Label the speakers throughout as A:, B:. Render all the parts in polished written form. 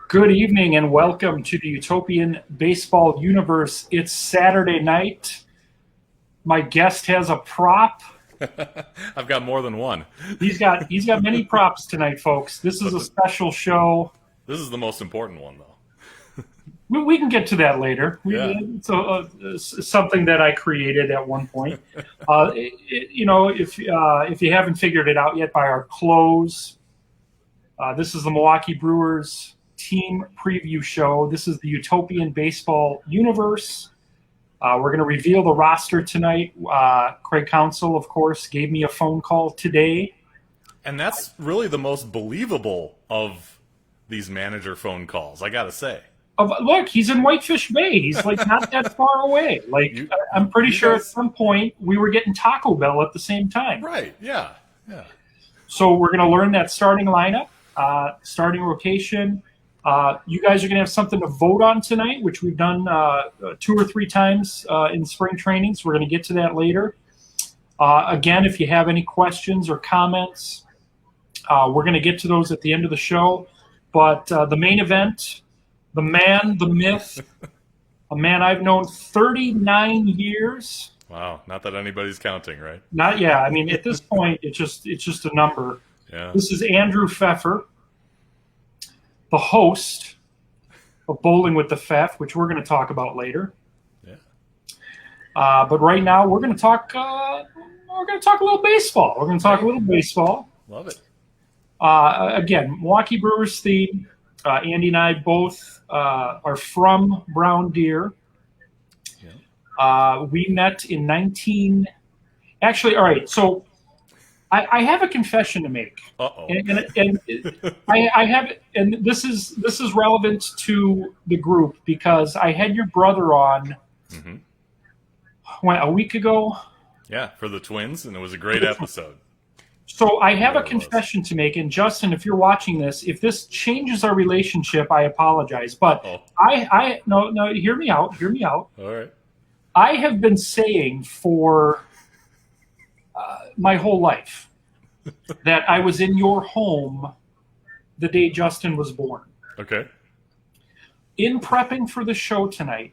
A: Good evening and welcome to the Utopian Baseball Universe. It's Saturday night. My guest has a prop.
B: I've got more than one.
A: He's got many props tonight, folks. This is a special show.
B: This is the most important one, though.
A: We can get to that later.
B: Yeah.
A: It's something that I created at one point. If you haven't figured it out yet by our clothes, this is the Milwaukee Brewers team preview show. This is the Utopian Baseball Universe. We're going to reveal the roster tonight. Craig Counsell, of course, gave me a phone call today.
B: And that's really the most believable of these manager phone calls, I got to say.
A: Look, he's in Whitefish Bay. He's like not that far away. I'm pretty sure at some point we were getting Taco Bell at the same time.
B: Right, yeah.
A: So we're going to learn that starting lineup, starting rotation. You guys are going to have something to vote on tonight, which we've done 2 or 3 times in spring training, so we're going to get to that later. Again, if you have any questions or comments, we're going to get to those at the end of the show. But the main event, the man, the myth, a man I've known 39 years.
B: Wow, not that anybody's counting, right?
A: Not yet. I mean, at this point, it's just a number.
B: Yeah.
A: This is Andrew Fefer, the host of Bowling with the Fef, which we're going to talk about later.
B: Yeah.
A: But right now, we're going to talk. We're going to talk a little baseball. We're going to talk a little baseball.
B: Love it.
A: Again, Milwaukee Brewers theme. Andy and I both are from Brown Deer.
B: Yeah.
A: We met in Actually, all right. So I have a confession to make.
B: Uh-oh.
A: And I have, and this is relevant to the group because I had your brother on a week ago.
B: Yeah, for the Twins, and it was a great episode.
A: So I have a confession to make, and Justin, if you're watching this, if this changes our relationship, I apologize. But no, hear me out.
B: All right.
A: I have been saying for my whole life that I was in your home the day Justin was born.
B: Okay.
A: In prepping for the show tonight,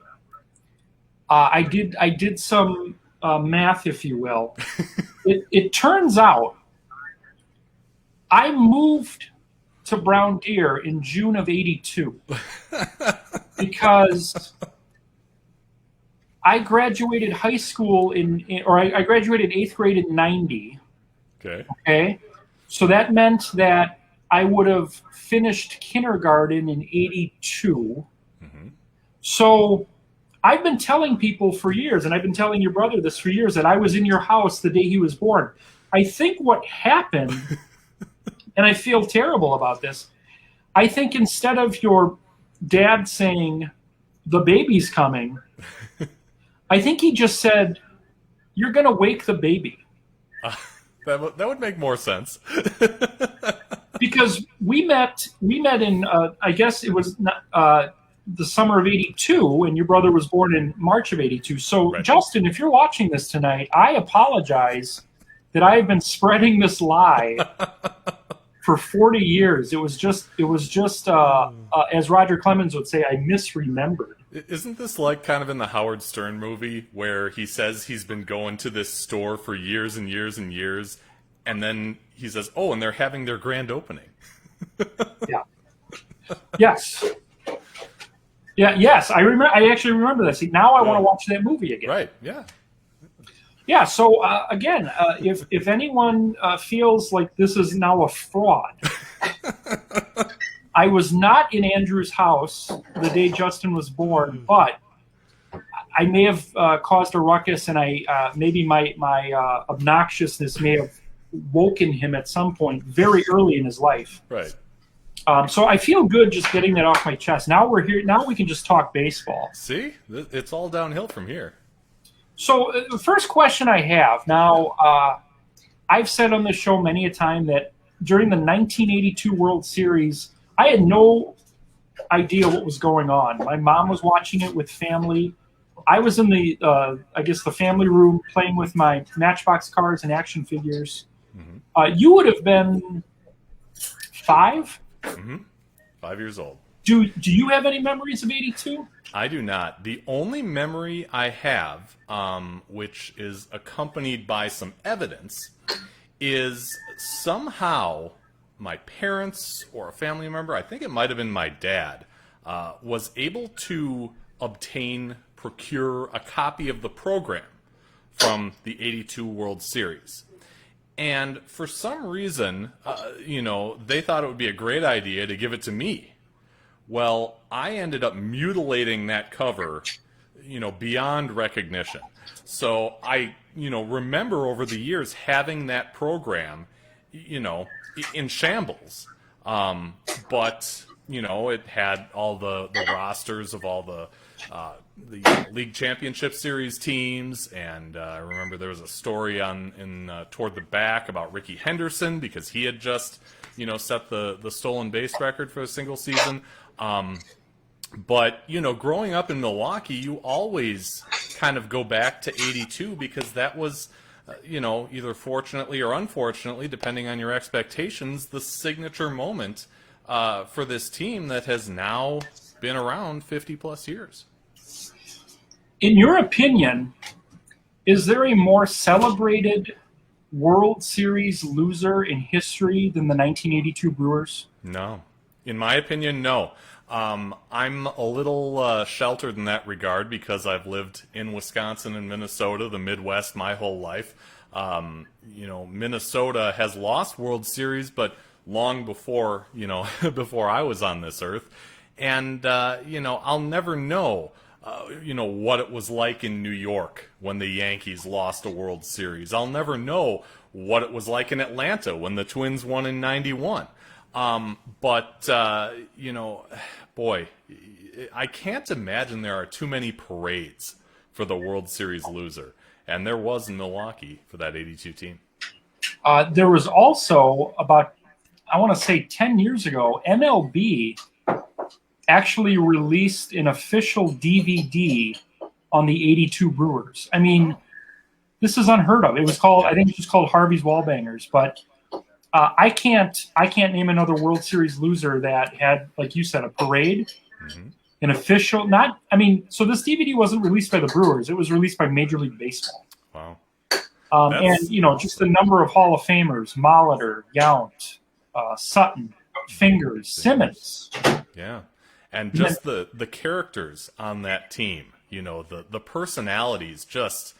A: I did some math, if you will. It turns out I moved to Brown Deer in June of '82 because I graduated high school I graduated 8th grade in '90. Okay. So that meant that I would have finished kindergarten in '82.
B: Mm-hmm.
A: So I've been telling people for years, and I've been telling your brother this for years, that I was in your house the day he was born. I think what happened, and I feel terrible about this, I think instead of your dad saying, the baby's coming, I think he just said, you're going to wake the baby.
B: That would make more sense.
A: Because we met in, I guess it was the summer of '82, and your brother was born in March of '82. So,
B: right.
A: Justin, if you're watching this tonight, I apologize that I have been spreading this lie for 40 years. It was just as Roger Clemens would say, I misremembered.
B: Isn't this like kind of in the Howard Stern movie where he says he's been going to this store for years and years and years, and then he says, oh, and they're having their grand opening.
A: Yeah. Yes. Yeah. Yes. I actually remember that. See, now I want to watch that movie again.
B: Right. Yeah.
A: Yeah. So again, if anyone feels like this is now a fraud, I was not in Andrew's house the day Justin was born, but I may have caused a ruckus, and maybe my obnoxiousness may have woken him at some point very early in his life.
B: Right.
A: So I feel good just getting that off my chest. Now we're here. Now we can just talk baseball.
B: See, it's all downhill from here.
A: So the first question I have now, I've said on this show many a time that during the 1982 World Series, I had no idea what was going on. My mom was watching it with family. I was in the family room playing with my Matchbox cards and action figures.
B: Mm-hmm.
A: You would have been 5?
B: Mm-hmm. 5 years old.
A: Do you have any memories of '82?
B: I do not. The only memory I have, which is accompanied by some evidence, is somehow my parents or a family member, I think it might have been my dad, was able to procure a copy of the program from the '82 World Series. And for some reason, they thought it would be a great idea to give it to me. Well, I ended up mutilating that cover, beyond recognition. So I, remember over the years having that program, in shambles. But, it had all the rosters of all the League Championship Series teams, and I remember there was a story toward the back about Ricky Henderson because he had just, set the stolen base record for a single season. But, growing up in Milwaukee, you always kind of go back to '82 because that was, either fortunately or unfortunately, depending on your expectations, the signature moment for this team that has now been around 50 plus years.
A: In your opinion, is there a more celebrated World Series loser in history than the 1982 Brewers?
B: No. In my opinion, no. I'm a little sheltered in that regard because I've lived in Wisconsin and Minnesota, the Midwest, my whole life. Minnesota has lost World Series, but long before, before I was on this earth. And, I'll never know, what it was like in New York when the Yankees lost a World Series. I'll never know what it was like in Atlanta when the Twins won in '91. Boy, I can't imagine there are too many parades for the World Series loser. And there was in Milwaukee for that '82 team.
A: There was also about, I want to say 10 years ago, MLB actually released an official DVD on the '82 Brewers. I mean, this is unheard of. It was called, I think it was called Harvey's Wallbangers, but I can't name another World Series loser that had, like you said, a parade, an official. So this DVD wasn't released by the Brewers; it was released by Major League Baseball.
B: Wow.
A: Just the number of Hall of Famers: Molitor, Yount, Sutton, Fingers, Simmons.
B: Yeah, and just the characters on that team. The personalities just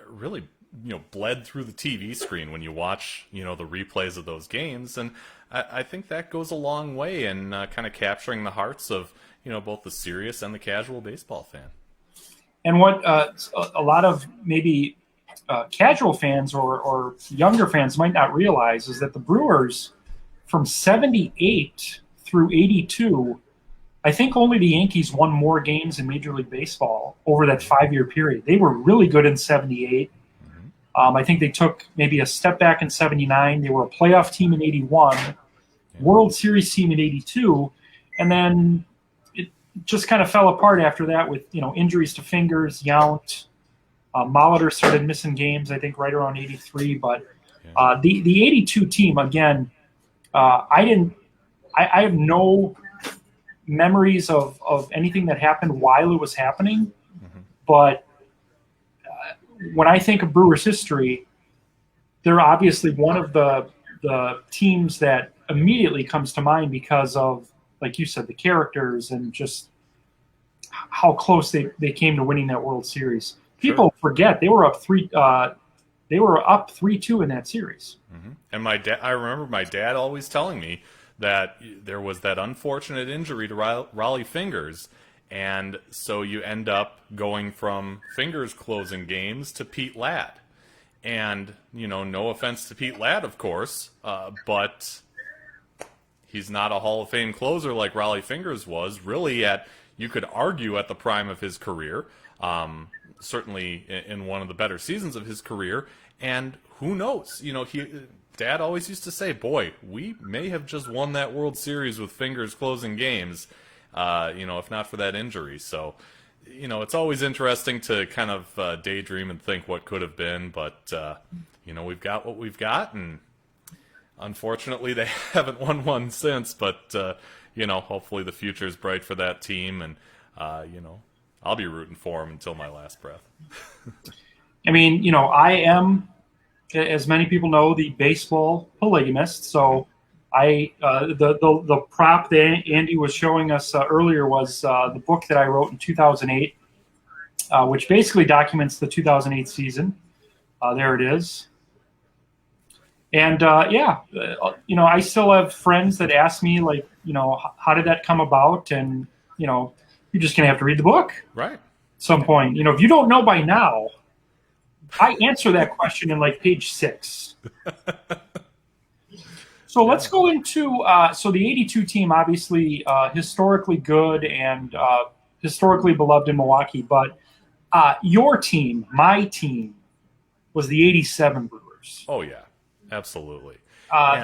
B: really bled through the TV screen when you watch, the replays of those games. And I think that goes a long way in kind of capturing the hearts of, both the serious and the casual baseball fan.
A: And what a lot of maybe casual fans or younger fans might not realize is that the Brewers from '78 through '82, I think only the Yankees won more games in Major League Baseball over that 5-year period. They were really good in '78. I think they took maybe a step back in '79. They were a playoff team in '81, World Series team in '82, and then it just kind of fell apart after that with injuries to Fingers, Yount. Molitor started missing games, I think, right around '83. But the '82 team, again, I have no memories of anything that happened while it was happening, but when I think of Brewers history, they're obviously one of the teams that immediately comes to mind because of, like you said, the characters and just how close they came to winning that World Series. People forget they were up 3-2 in that series.
B: And I remember my dad always telling me that there was that unfortunate injury to Raleigh Fingers. And so you end up going from Fingers closing games to Pete Ladd. And, no offense to Pete Ladd, of course, but he's not a Hall of Fame closer like Raleigh Fingers was, really you could argue at the prime of his career, certainly in one of the better seasons of his career. And who knows? Dad always used to say, boy, we may have just won that World Series with Fingers closing games. If not for that injury. So, it's always interesting to kind of daydream and think what could have been, but, we've got what we've got, and Unfortunately, they haven't won one since, but, hopefully the future is bright for that team, and, I'll be rooting for them until my last breath.
A: I mean, I am, as many people know, the baseball polygamist. So the prop that Andy was showing us earlier was the book that I wrote in 2008, which basically documents the 2008 season. There it is. And I still have friends that ask me, like, how did that come about? And, you're just going to have to read the book.
B: Right.
A: At some point. If you don't know by now, I answer that question in like page 6. So let's go into so the 82 team, obviously historically good and historically beloved in Milwaukee. But your team, my team, was the 87 Brewers.
B: Oh, yeah, absolutely.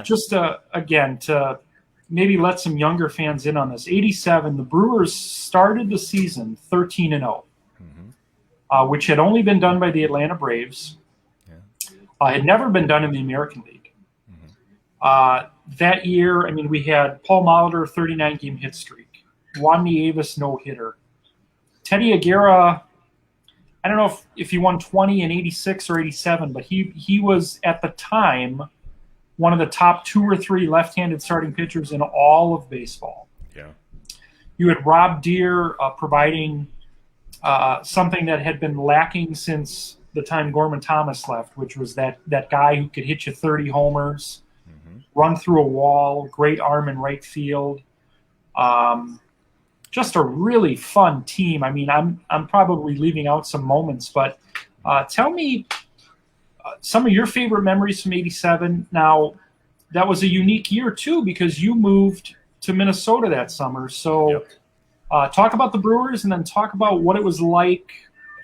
A: Just again, to maybe let some younger fans in on this, 87, the Brewers started the season 13-0. Which had only been done by the Atlanta Braves. Yeah. Had never been done in the American League. That year, I mean, we had Paul Molitor, 39-game hit streak. Juan Nieves, no-hitter. Teddy Aguirre, I don't know if he won 20 in 86 or 87, but he was, at the time, one of the top 2 or 3 left-handed starting pitchers in all of baseball.
B: Yeah.
A: You had Rob Deere providing something that had been lacking since the time Gorman Thomas left, which was that guy who could hit you 30 homers, run through a wall, great arm in right field. Just a really fun team. I mean, I'm probably leaving out some moments, but tell me some of your favorite memories from 87. Now, that was a unique year, too, because you moved to Minnesota that summer. So yep. Talk about the Brewers and then talk about what it was like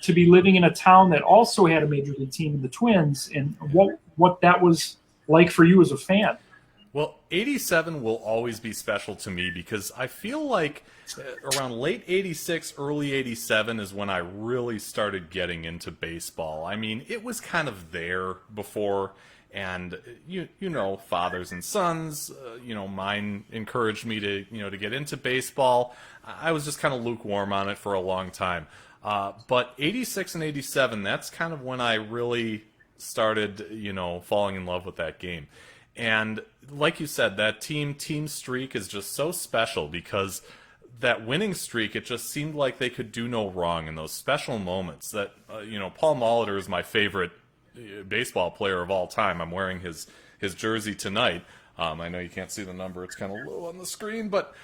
A: to be living in a town that also had a major league team in the Twins and what that was like for you as a fan.
B: Well, 87 will always be special to me because I feel like around late 86, early 87 is when I really started getting into baseball. I mean, it was kind of there before, and fathers and sons, mine encouraged me to get into baseball. I was just kind of lukewarm on it for a long time. But 86 and 87, that's kind of when I really started, falling in love with that game. And like you said, that team streak is just so special because that winning streak, it just seemed like they could do no wrong in those special moments that, Paul Molitor is my favorite baseball player of all time. I'm wearing his jersey tonight. I know you can't see the number. It's kind of low on the screen, but,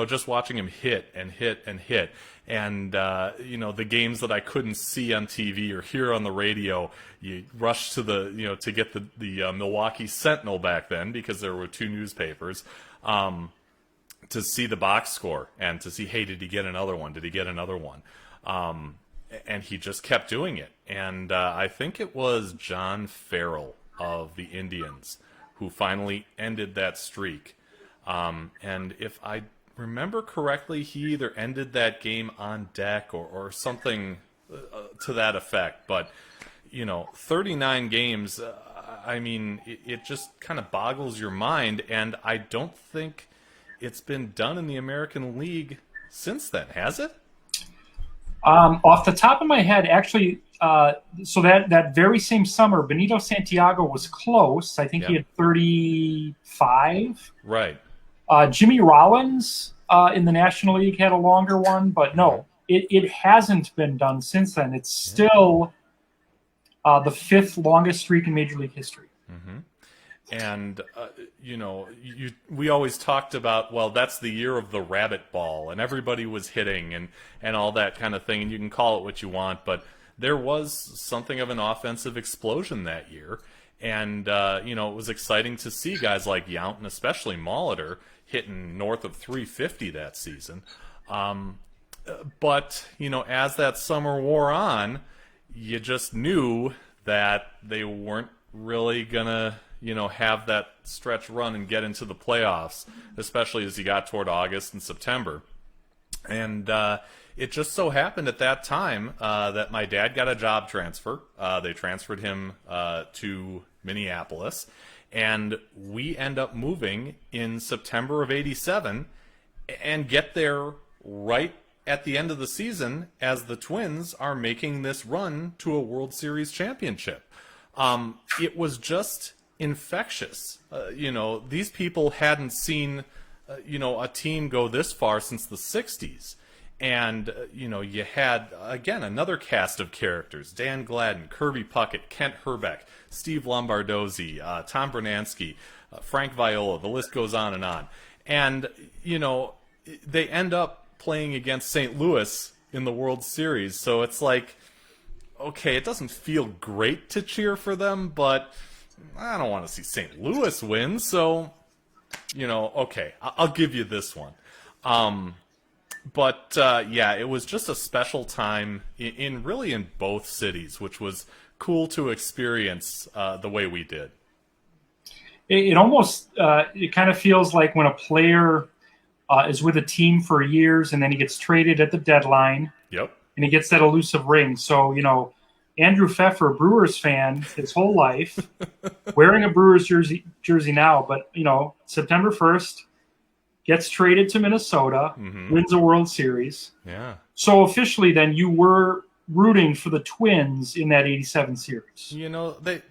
B: just watching him hit and hit and hit. And, the games that I couldn't see on TV or hear on the radio, you rush to to get the Milwaukee Sentinel back then because there were 2 newspapers, to see the box score and to see, hey, did he get another one? Did he get another one? And he just kept doing it. And I think it was John Farrell of the Indians who finally ended that streak. And if I remember correctly, he either ended that game on deck or something to that effect. But, 39 games, I mean, it just kind of boggles your mind. And I don't think it's been done in the American League since then, has it?
A: Off the top of my head, actually, so that very same summer, Benito Santiago was close. I think he had 35.
B: Right.
A: Jimmy Rollins in the National League had a longer one, but no, it hasn't been done since then. It's still the 5th longest streak in Major League history.
B: Mm-hmm. And, we always talked about, well, that's the year of the rabbit ball, and everybody was hitting and all that kind of thing, and you can call it what you want, but there was something of an offensive explosion that year. And, it was exciting to see guys like Yount and especially Molitor hitting north of 350 that season. But, as that summer wore on, you just knew that they weren't really going to, have that stretch run and get into the playoffs, especially as you got toward August and September. And it just so happened at that time that my dad got a job transfer. They transferred him to Minneapolis, and we end up moving in September of '87 and get there right at the end of the season as the Twins are making this run to a World Series championship. It was just infectious. These people hadn't seen, a team go this far since the 60s. And, you had, again, another cast of characters. Dan Gladden, Kirby Puckett, Kent Herbeck, Steve Lombardozzi, Tom Bernansky, Frank Viola. The list goes on and on. And, they end up playing against St. Louis in the World Series. So it's like, okay, it doesn't feel great to cheer for them, but I don't want to see St. Louis win. So, okay, I'll give you this one. But it was just a special time in both cities, which was cool to experience the way we did.
A: It almost it kind of feels like when a player is with a team for years and then he gets traded at the deadline.
B: Yep.
A: And he gets that elusive ring. So, Andrew Fefer, Brewers fan his whole life, wearing a Brewers jersey now, but, September 1st, gets traded to Minnesota, wins a World Series.
B: Yeah.
A: So officially then you were rooting for the Twins in that 87 series.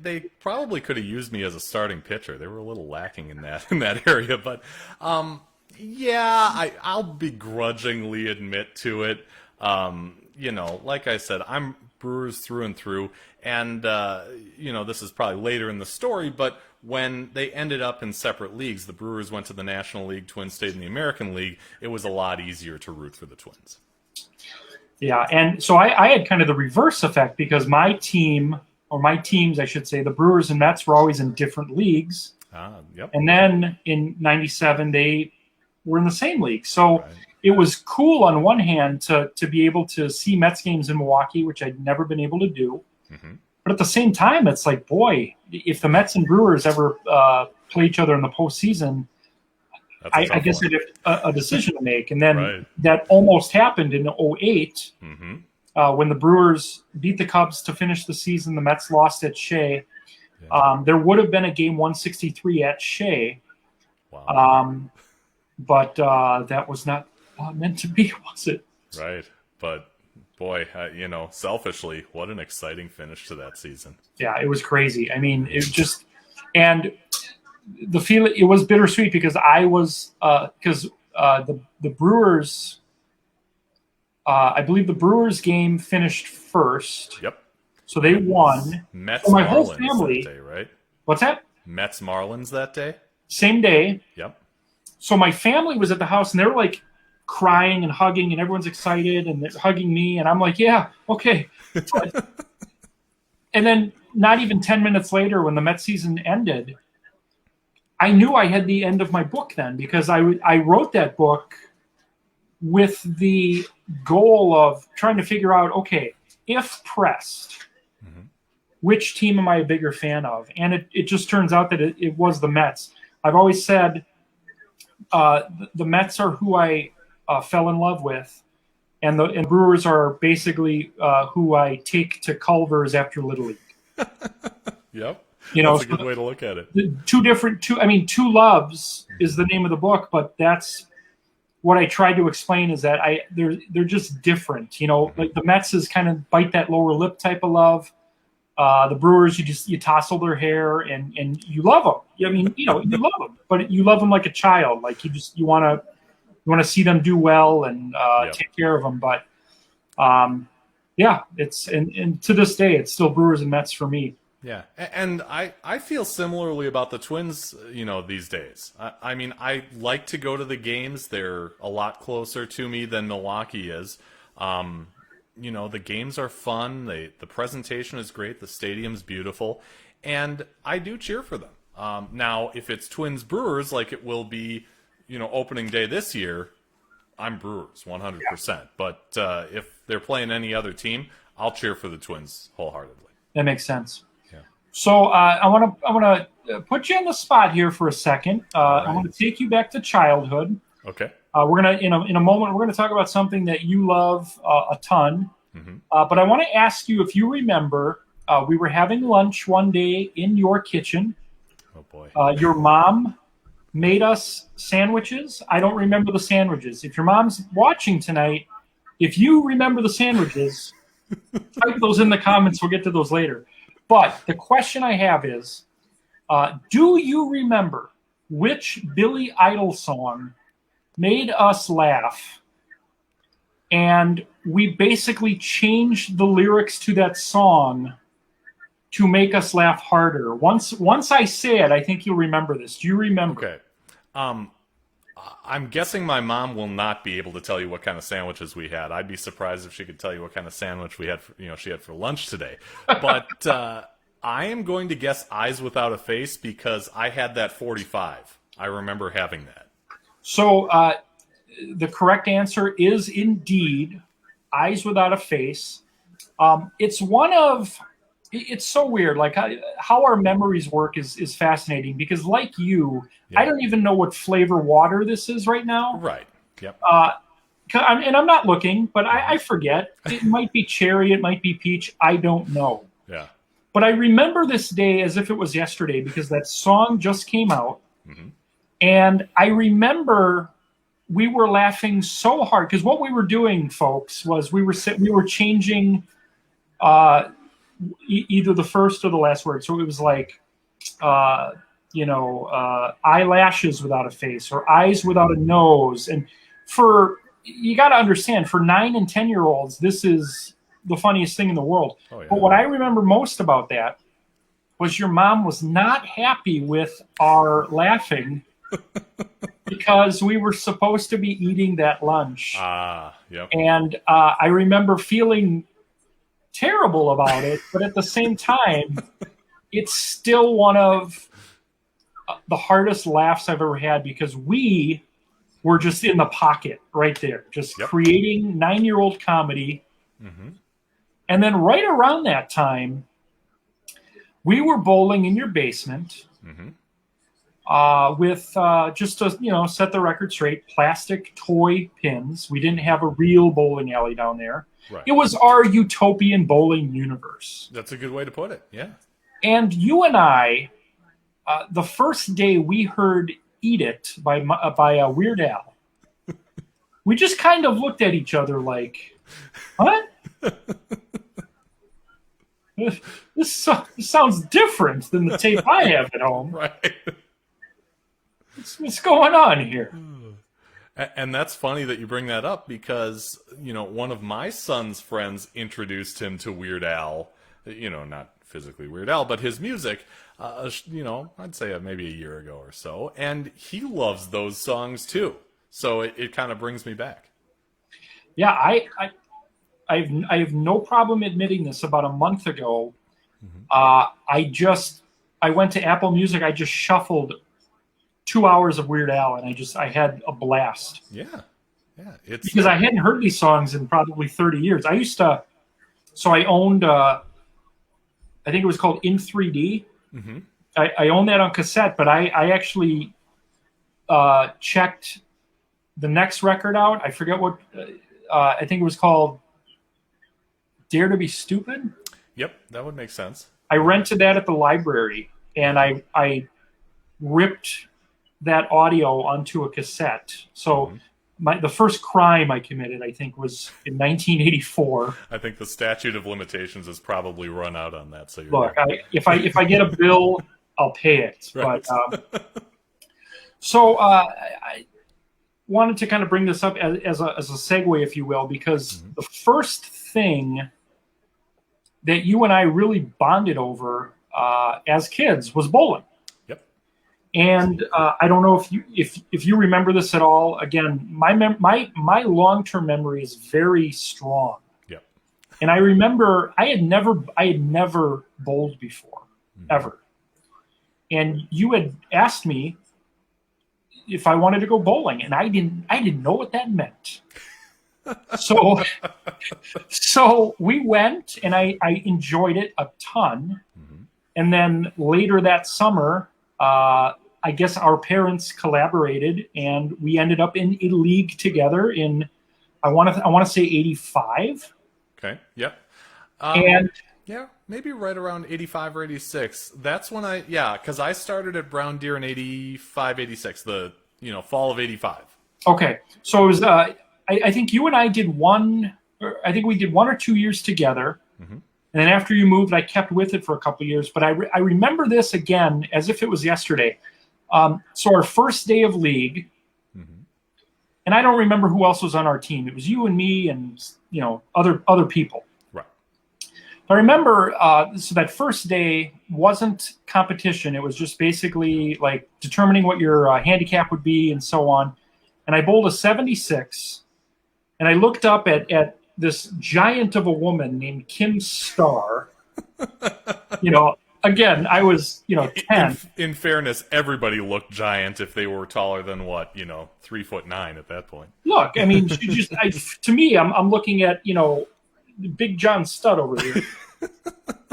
B: They probably could have used me as a starting pitcher. They were a little lacking in that area, but I'll begrudgingly admit to it. Like I said, I'm Brewers through and through, and this is probably later in the story, but when they ended up in separate leagues, the Brewers went to the National League, Twins stayed in the American League, it was a lot easier to root for the Twins.
A: Yeah, and so I had kind of the reverse effect because my teams, I should say, the Brewers and Mets were always in different leagues.
B: Yep.
A: And then in 97, they were in the same league. So It was cool on one hand to be able to see Mets games in Milwaukee, which I'd never been able to do. Mm-hmm. But at the same time, it's like, boy, if the Mets and Brewers ever play each other in the postseason, I guess I'd have a decision to make. And then that almost happened in 2008 when the Brewers beat the Cubs to finish the season. The Mets lost at Shea. Yeah. There would have been a game 163 at Shea. Wow. But that was not meant to be, was it?
B: Right. But boy, selfishly, what an exciting finish to that season.
A: Yeah, it was crazy. I mean, it just, and the feeling, it was bittersweet because I was, the Brewers, I believe the Brewers game finished first.
B: Yep.
A: So they won.
B: Mets
A: so my
B: Marlins
A: whole family,
B: that day, right?
A: What's that?
B: Mets Marlins that day?
A: Same day.
B: Yep. So
A: my family was at the house and they were like crying and hugging and everyone's excited and they're hugging me. And I'm like, yeah, okay. And then not even 10 minutes later when the Mets season ended, I knew I had the end of my book then because I wrote that book with the goal of trying to figure out, okay, if pressed, which team am I a bigger fan of? And it just turns out that it was the Mets. I've always said the Mets are who I fell in love with, and the Brewers are basically who I take to Culver's after Little League.
B: Yep. That's a good way to look at it. Two Loves is the name of the book, but that's what I tried to explain is that they're just different. Like the Mets is kind of bite that lower lip type of love. The Brewers, you tousle their hair and you love them. I mean, you love them, but you love them like a child. Like you want to see them do well and take care of them. But it's and to this day, it's still Brewers and Mets for me. Yeah, and I feel similarly about the Twins, these days. I mean, I like to go to the games. They're a lot closer to me than Milwaukee is. The games are fun. The presentation is great. The stadium's beautiful. And I do cheer for them. Now, if it's Twins Brewers, like it will be, opening day this year, I'm Brewers 100%. Yeah. But if they're playing any other team, I'll cheer for the Twins wholeheartedly.
A: That makes sense. Yeah. So I want to put you on the spot here for a second. I want to take you back to childhood.
B: Okay.
A: We're gonna in a moment we're gonna talk about something that you love a ton. Mm-hmm. But I want to ask you if you remember we were having lunch one day in your kitchen.
B: Oh boy.
A: Your mom made us sandwiches. I don't remember the sandwiches. If your mom's watching tonight, if you remember the sandwiches, type those in the comments. We'll get to those later. But the question I have is, do you remember which Billy Idol song made us laugh? And we basically changed the lyrics to that song to make us laugh harder. Once I say it, I think you'll remember this. Do you remember?
B: Okay. I'm guessing my mom will not be able to tell you what kind of sandwiches we had. I'd be surprised if she could tell you what kind of sandwich we had she had for lunch today. But I am going to guess Eyes Without a Face because I had that 45. I remember having that.
A: So the correct answer is indeed Eyes Without a Face. It's so weird. Like how our memories work is fascinating because, like you, I don't even know what flavor water this is right now.
B: Right. Yep.
A: And I'm not looking, but I forget. It might be cherry. It might be peach. I don't know.
B: Yeah.
A: But I remember this day as if it was yesterday because that song just came out. Mm-hmm. And I remember we were laughing so hard because what we were doing, folks, was we were changing either the first or the last word. So it was like, eyelashes without a face or eyes without a nose. And you got to understand, for 9 and 10-year-olds, this is the funniest thing in the world. Oh, yeah. But what I remember most about that was your mom was not happy with our laughing because we were supposed to be eating that lunch.
B: Yep.
A: And I remember feeling terrible about it, but at the same time, it's still one of the hardest laughs I've ever had because we were just in the pocket right there, just creating 9-year-old comedy. Mm-hmm. And then right around that time, we were bowling in your basement with just to set the record straight, plastic toy pins. We didn't have a real bowling alley down there. Right. It was our Utopian Bowling Universe.
B: That's a good way to put it, yeah.
A: And you and I, the first day we heard Eat It by Weird Al, we just kind of looked at each other like, what? This sounds different than the tape I have at home.
B: Right.
A: What's going on here?
B: And that's funny that you bring that up because, one of my son's friends introduced him to Weird Al, not physically Weird Al, but his music, I'd say maybe a year ago or so. And he loves those songs too. So it kind of brings me back.
A: Yeah, I have no problem admitting this. About a month ago, I went to Apple Music. I just shuffled 2 hours of Weird Al, and I had a blast.
B: Yeah.
A: Because I hadn't heard these songs in probably 30 years. I owned, I think it was called In 3D. Mm-hmm. I owned that on cassette, but I actually checked the next record out. I forget what, I think it was called Dare to Be Stupid.
B: Yep, that would make sense.
A: I rented that at the library, and I ripped that audio onto a cassette. So the first crime I committed, I think, was in 1984.
B: I think the statute of limitations has probably run out on that. So
A: look, if I get a bill, I'll pay it. Right. But I wanted to kind of bring this up as a segue, if you will, because the first thing that you and I really bonded over as kids was bowling. And I don't know if you remember this at all. Again, my long-term memory is very strong. Yep. And I remember I had never bowled before, ever. And you had asked me if I wanted to go bowling, and I didn't know what that meant. So we went, and I enjoyed it a ton. Mm-hmm. And then later that summer, I guess our parents collaborated, and we ended up in a league together in, I want to say 85.
B: Okay. Yep. maybe right around 85 or 86. That's when because I started at Brown Deer in 85, 86, the, fall of 85.
A: Okay, so it was. I think you and I did one. I think we did 1 or 2 years together,
B: Mm-hmm.
A: and then after you moved, I kept with it for a couple of years. But I remember this again as if it was yesterday. So our first day of league,
B: Mm-hmm.
A: and I don't remember who else was on our team. It was you and me, and other people.
B: Right.
A: I remember, so that first day wasn't competition. It was just basically like determining what your handicap would be and so on. And I bowled a 76, and I looked up at this giant of a woman named Kim Starr. Again, I was, 10.
B: In fairness, everybody looked giant if they were taller than 3'9" at that point.
A: Look, I mean, to me, I'm looking at, Big John Stud over here.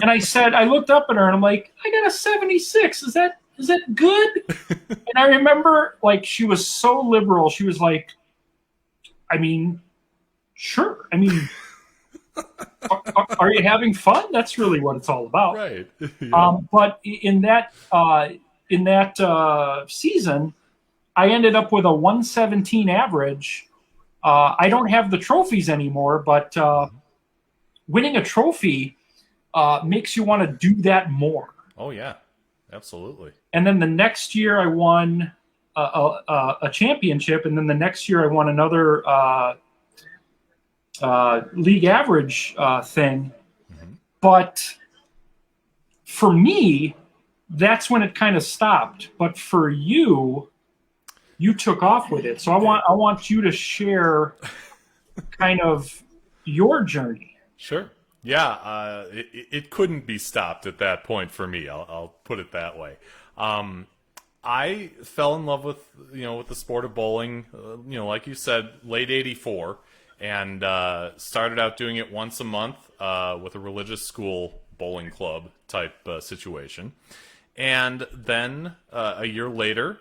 A: And I looked up at her and I'm like, I got a 76. Is that good? And I remember, like, she was so liberal. She was like, I mean, sure. I mean, are you having fun? That's really what it's all about.
B: Right. Yeah.
A: But in that season, I ended up with a 117 average. I don't have the trophies anymore, but winning a trophy makes you want to do that more.
B: Oh, yeah. Absolutely.
A: And then the next year I won a championship, and then the next year I won another league average thing.
B: Mm-hmm.
A: But for me, that's when it kind of stopped. But for you took off with it. So I want you to share kind of your journey.
B: Sure. Yeah, it couldn't be stopped at that point for me. I'll put it that way. I fell in love with the sport of bowling. Like you said, late '84, and started out doing it once a month with a religious school bowling club type situation. And then a year later,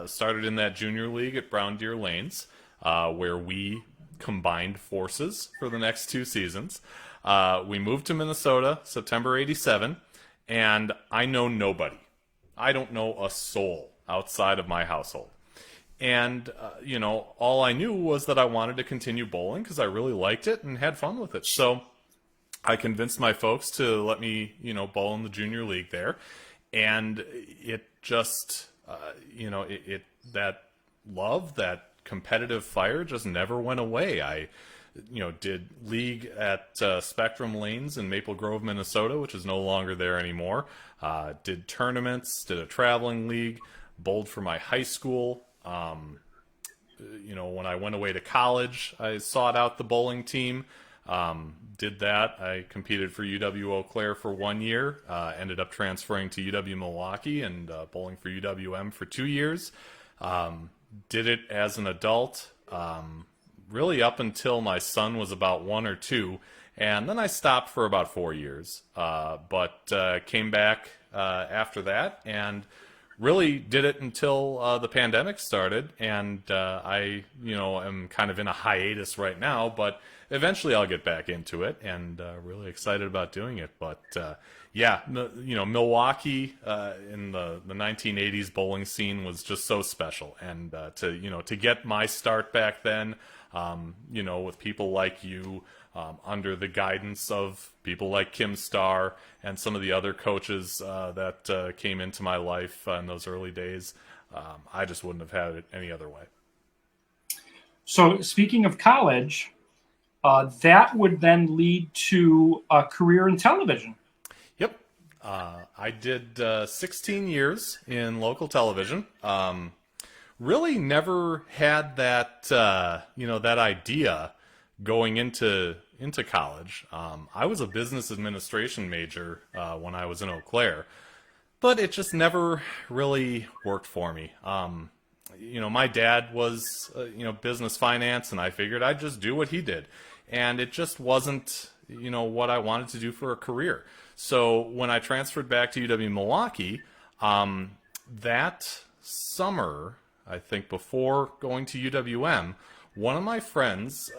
B: started in that junior league at Brown Deer Lanes, where we combined forces for the next 2 seasons. We moved to Minnesota, September '87, and I know nobody. I don't know a soul outside of my household. And, all I knew was that I wanted to continue bowling because I really liked it and had fun with it. So I convinced my folks to let me, bowl in the junior league there. And it just, that love, that competitive fire just never went away. I did league at Spectrum Lanes in Maple Grove, Minnesota, which is no longer there anymore. Did tournaments, did a traveling league, bowled for my high school. When I went away to college, I sought out the bowling team. Did that. I competed for UW Eau Claire for 1 year. Ended up transferring to UW Milwaukee and bowling for UWM for 2 years. Did it as an adult. Really up until my son was about 1 or 2, and then I stopped for about 4 years, but came back after that, and really did it until the pandemic started, and I am kind of in a hiatus right now, but eventually I'll get back into it, and really excited about doing it. But Milwaukee in the 1980s bowling scene was just so special, and to get my start back then. With people like you, under the guidance of people like Kim Starr and some of the other coaches that came into my life in those early days, I just wouldn't have had it any other way.
A: So speaking of college, that would then lead to a career in television.
B: Yep. I did 16 years in local television. Really never had that, that idea going into college. I was a business administration major when I was in Eau Claire, but it just never really worked for me. My dad was, business finance, and I figured I'd just do what he did. And it just wasn't, what I wanted to do for a career. So when I transferred back to UW Milwaukee, that summer, I think before going to UWM, one of my friends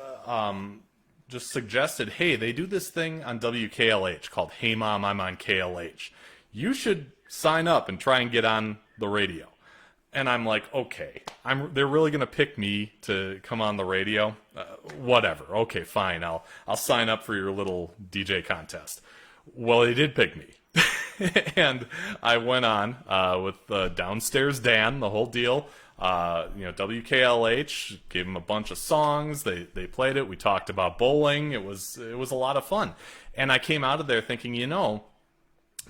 B: just suggested, hey, they do this thing on WKLH called Hey Mom, I'm on KLH. You should sign up and try and get on the radio. And I'm like, okay, they're really going to pick me to come on the radio? Whatever. Okay, fine. I'll sign up for your little DJ contest. Well, they did pick me. And I went on with Downstairs Dan, the whole deal. WKLH, gave them a bunch of songs. They played it. We talked about bowling. It was a lot of fun. And I came out of there thinking,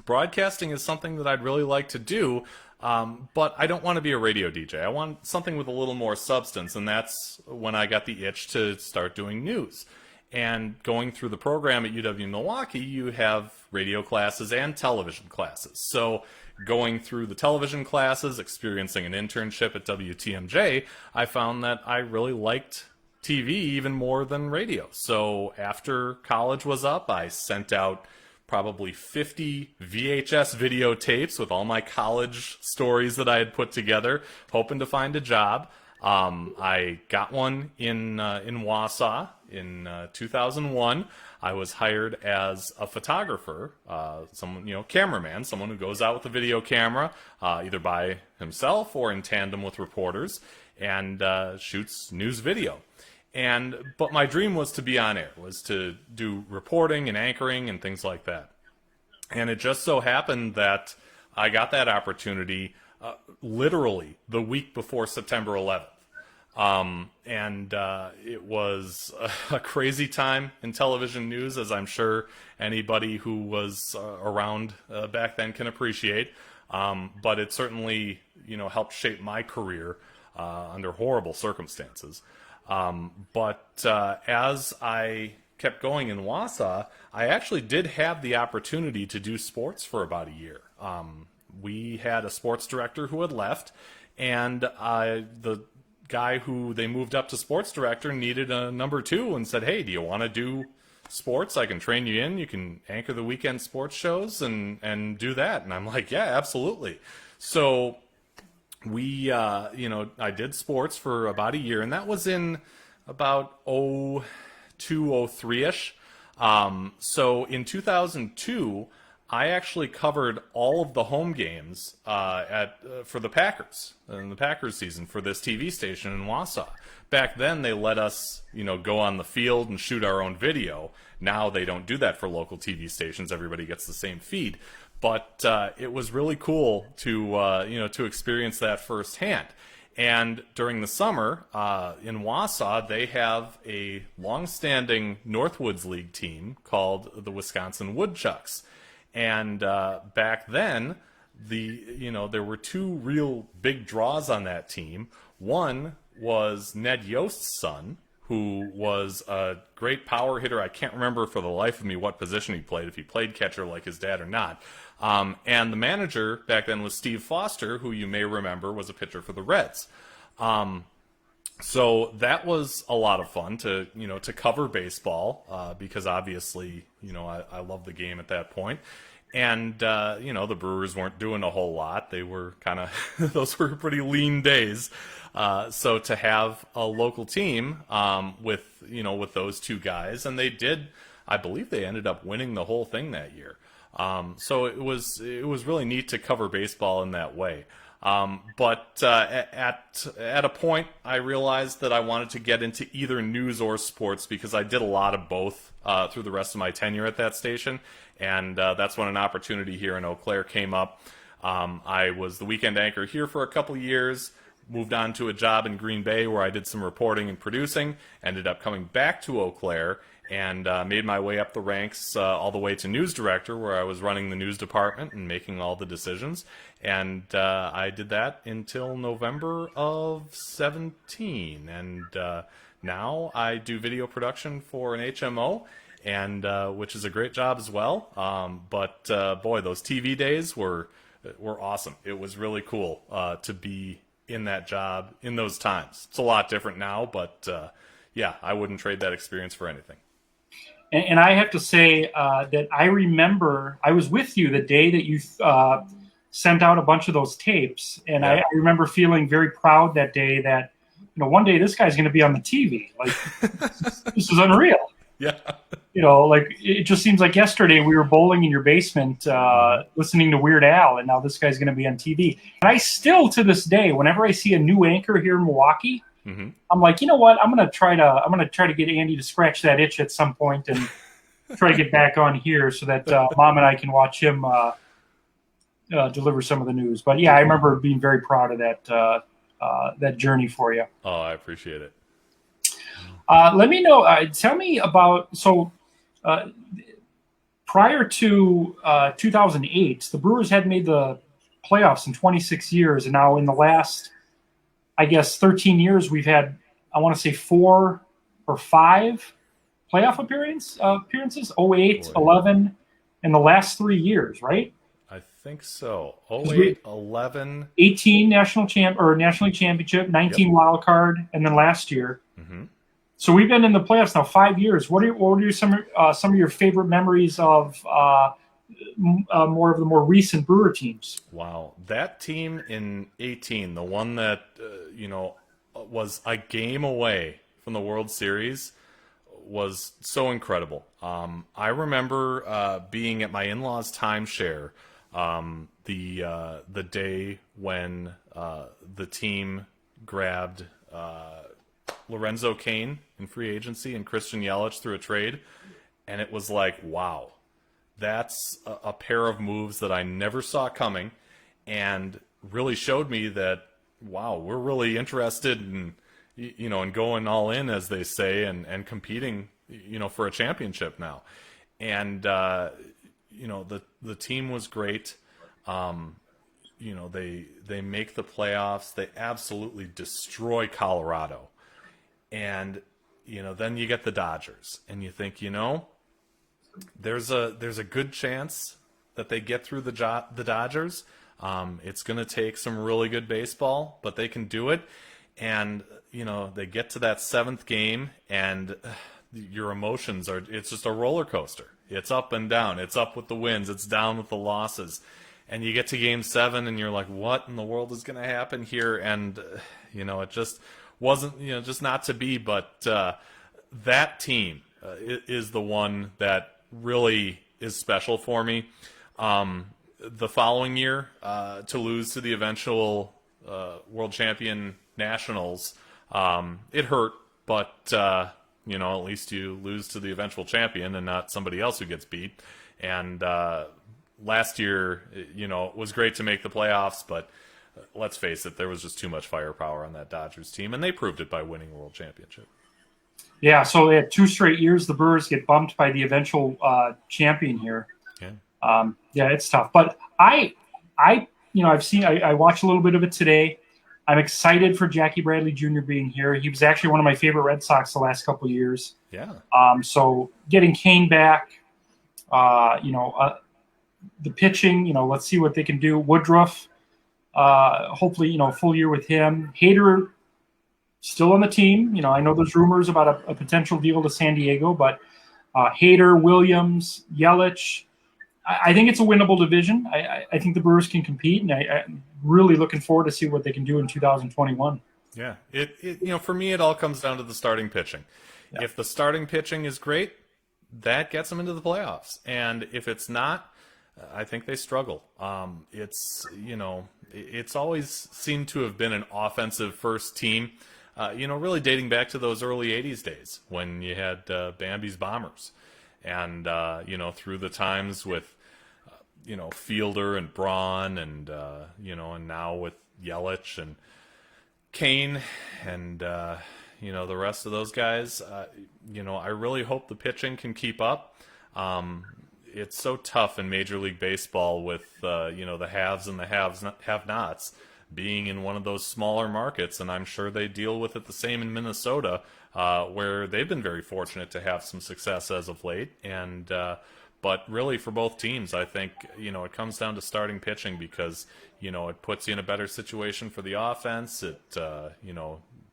B: broadcasting is something that I'd really like to do, but I don't want to be a radio DJ. I want something with a little more substance, and that's when I got the itch to start doing news. And going through the program at UW-Milwaukee, you have radio classes and television classes. So going through the television classes, experiencing an internship at WTMJ, I found that I really liked TV even more than radio. So after college was up, I sent out probably 50 VHS videotapes with all my college stories that I had put together, hoping to find a job. I got one in Wausau in 2001. I was hired as a photographer, cameraman, someone who goes out with a video camera, either by himself or in tandem with reporters, and shoots news video. But my dream was to be on air, was to do reporting and anchoring and things like that. And it just so happened that I got that opportunity literally the week before September 11th. It was a crazy time in television news, as I'm sure anybody who was around back then can appreciate. But it certainly, helped shape my career under horrible circumstances. But as I kept going in Wausau, I actually did have the opportunity to do sports for about a year. We had a sports director who had left, and the guy who they moved up to sports director needed a number two and said, hey, do you want to do sports? I can train you in. You can anchor the weekend sports shows and do that. And I'm like, yeah, absolutely. So we, I did sports for about a year, and that was in about 02, 03-ish. So in 2002, I actually covered all of the home games for the Packers in the Packers season for this TV station in Wausau. Back then, they let us, go on the field and shoot our own video. Now they don't do that for local TV stations. Everybody gets the same feed. But it was really cool to experience that firsthand. And during the summer in Wausau, they have a long-standing Northwoods League team called the Wisconsin Woodchucks. And back then, there were two real big draws on that team. One was Ned Yost's son, who was a great power hitter. I can't remember for the life of me what position he played, if he played catcher like his dad or not. And the manager back then was Steve Foster, who you may remember was a pitcher for the Reds. So that was a lot of fun to cover baseball, because obviously, I love the game at that point. And, the Brewers weren't doing a whole lot. They were kind of, those were pretty lean days. So to have a local team, with those two guys, and I believe they ended up winning the whole thing that year. So it was really neat to cover baseball in that way. But at a point, I realized that I wanted to get into either news or sports, because I did a lot of both through the rest of my tenure at that station. And that's when an opportunity here in Eau Claire came up. I was the weekend anchor here for a couple of years, moved on to a job in Green Bay where I did some reporting and producing, ended up coming back to Eau Claire, and made my way up the ranks all the way to news director, where I was running the news department and making all the decisions. And I did that until November of 17. And now I do video production for an HMO, and which is a great job as well. But boy, those TV days were awesome. It was really cool to be in that job in those times. It's a lot different now, but yeah, I wouldn't trade that experience for anything.
A: And I have to say that I remember I was with you the day that you sent out a bunch of those tapes, and yeah. I remember feeling very proud that day that one day this guy's going to be on the TV. Like this is unreal.
B: Yeah.
A: Like it just seems like yesterday we were bowling in your basement, listening to Weird Al, and now this guy's going to be on TV. And I still, to this day, whenever I see a new anchor here in Milwaukee, I'm like, you know what? I'm going to try to get Andy to scratch that itch at some point and try to get back on here so that Mom and I can watch him deliver some of the news. But yeah, I remember being very proud of that journey for you.
B: Oh, I appreciate it.
A: Let me know. Tell me about prior to 2008, the Brewers had made the playoffs in 26 years, and now in the last, I guess, 13 years, we've had, I want to say, 4 or 5 playoff appearances. 08, 11, and the last 3 years, right?
B: I think so. 08, 11,
A: 18 national league championship, 19 wild card, and then last year.
B: Mm-hmm.
A: So we've been in the playoffs now 5 years. What are some of your favorite memories of more of the more recent Brewer teams?
B: Wow, that team in 18, the one that was a game away from the World Series, was so incredible. I remember being at my in-laws' timeshare the day when the team grabbed Lorenzo Cain in free agency and Christian Yelich through a trade, and it was like, wow, that's a pair of moves that I never saw coming, and really showed me that, wow, we're really interested in in going all in, as they say, and competing for a championship now. And the team was great. They make the playoffs. They absolutely destroy Colorado. And, then you get the Dodgers, and you think, there's a good chance that they get through the Dodgers. It's going to take some really good baseball, but they can do it. And, they get to that 7th game, and your emotions it's just a roller coaster. It's up and down. It's up with the wins. It's down with the losses. And you get to game 7, and you're like, what in the world is going to happen here? And, it just wasn't, just not to be. But that team is the one that really is special for me. The following year, to lose to the eventual world champion Nationals, it hurt, but at least you lose to the eventual champion and not somebody else who gets beat. And last year, it was great to make the playoffs, but let's face it, there was just too much firepower on that Dodgers team, and they proved it by winning a world championship.
A: Yeah, so they had 2 straight years the Brewers get bumped by the eventual champion here.
B: Yeah.
A: Yeah, it's tough. But I watched a little bit of it today. I'm excited for Jackie Bradley Jr. being here. He was actually one of my favorite Red Sox the last couple of years.
B: Yeah.
A: So getting Kane back, the pitching, let's see what they can do. Woodruff, hopefully, full year with him. Hader still on the team. I know there's rumors about a potential deal to San Diego, but Hader, Williams, Yelich, I think it's a winnable division. I think the Brewers can compete, and I'm really looking forward to see what they can do in 2021.
B: Yeah, for me, it all comes down to the starting pitching. Yeah. If the starting pitching is great, that gets them into the playoffs, and if it's not, I think they struggle. It's always seemed to have been an offensive first team. Really dating back to those early 80s days when you had Bambi's Bombers. And, through the times with, Fielder and Braun and, and now with Yelich and Kane and, the rest of those guys, I really hope the pitching can keep up. It's so tough in Major League Baseball with, the haves and the have-nots being in one of those smaller markets, and I'm sure they deal with it the same in Minnesota, where they've been very fortunate to have some success as of late. And but really for both teams, I think it comes down to starting pitching because it puts you in a better situation for the offense. It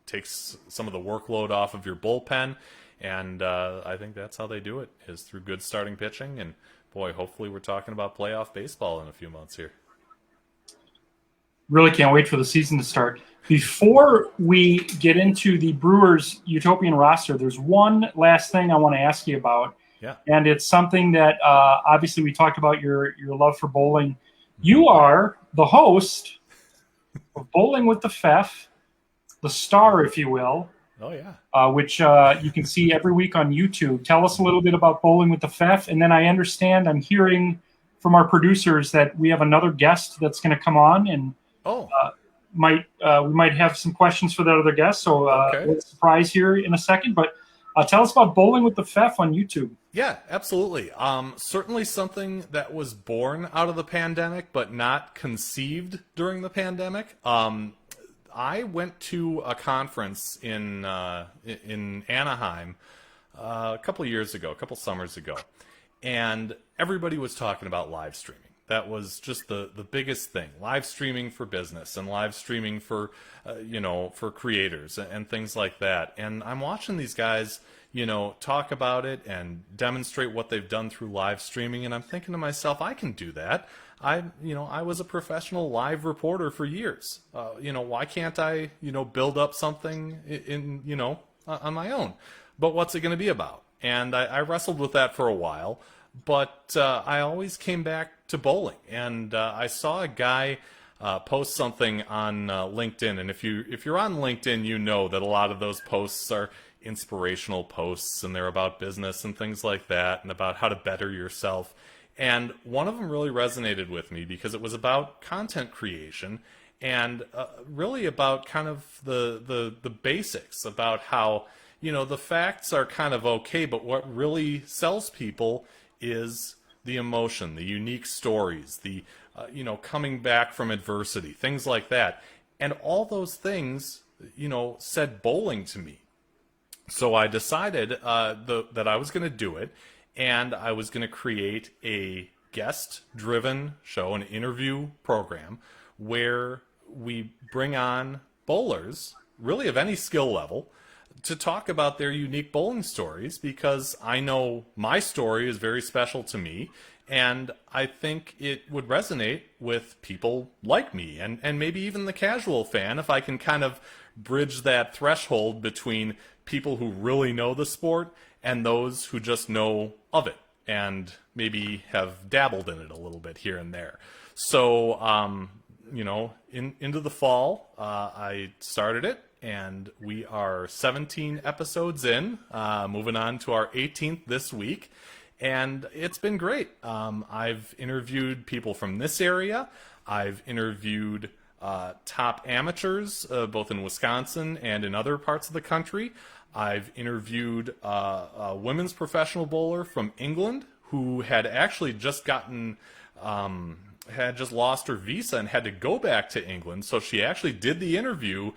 B: takes some of the workload off of your bullpen, and I think that's how they do it, is through good starting pitching. And boy, hopefully we're talking about playoff baseball in a few months here.
A: Really can't wait for the season to start. Before we get into the Brewers Utopian roster, there's one last thing I want to ask you about.
B: Yeah.
A: And it's something that obviously we talked about your love for bowling. You are the host of Bowling with the Fef, the star, if you will.
B: Oh, yeah.
A: Which you can see every week on YouTube. Tell us a little bit about Bowling with the Fef. And then I'm hearing from our producers that we have another guest that's going to come on, and we might have some questions for that other guest. So we'll surprise here in a second. But tell us about Bowling with the Fef on YouTube.
B: Yeah, absolutely. Certainly something that was born out of the pandemic, but not conceived during the pandemic. I went to a conference in Anaheim a couple summers ago, and everybody was talking about live streaming. That was just the biggest thing: live streaming for business and live streaming for for creators and things like that. And I'm watching these guys talk about it and demonstrate what they've done through live streaming, and I'm thinking to myself, I can do that. I was a professional live reporter for years. Why can't I, build up something on my own? But what's it going to be about? And I wrestled with that for a while, but I always came back to bowling. And I saw a guy post something on LinkedIn, and if you're on LinkedIn, you know that a lot of those posts are inspirational posts, and they're about business and things like that, and about how to better yourself. And one of them really resonated with me because it was about content creation and really about kind of the basics, about how the facts are kind of okay, but what really sells people is the emotion, the unique stories, the coming back from adversity, things like that. And all those things said bowling to me. So I decided that I was going to do it, and I was going to create a guest-driven show, an interview program, where we bring on bowlers, really of any skill level, to talk about their unique bowling stories, because I know my story is very special to me, and I think it would resonate with people like me, and maybe even the casual fan, if I can kind of bridge that threshold between people who really know the sport and those who just know of it and maybe have dabbled in it a little bit here and there. So, into the fall, I started it, and we are 17 episodes in, moving on to our 18th this week. And it's been great. I've interviewed people from this area. I've interviewed top amateurs, both in Wisconsin and in other parts of the country. I've interviewed a women's professional bowler from England who had actually just had just lost her visa and had to go back to England. So she actually did the interview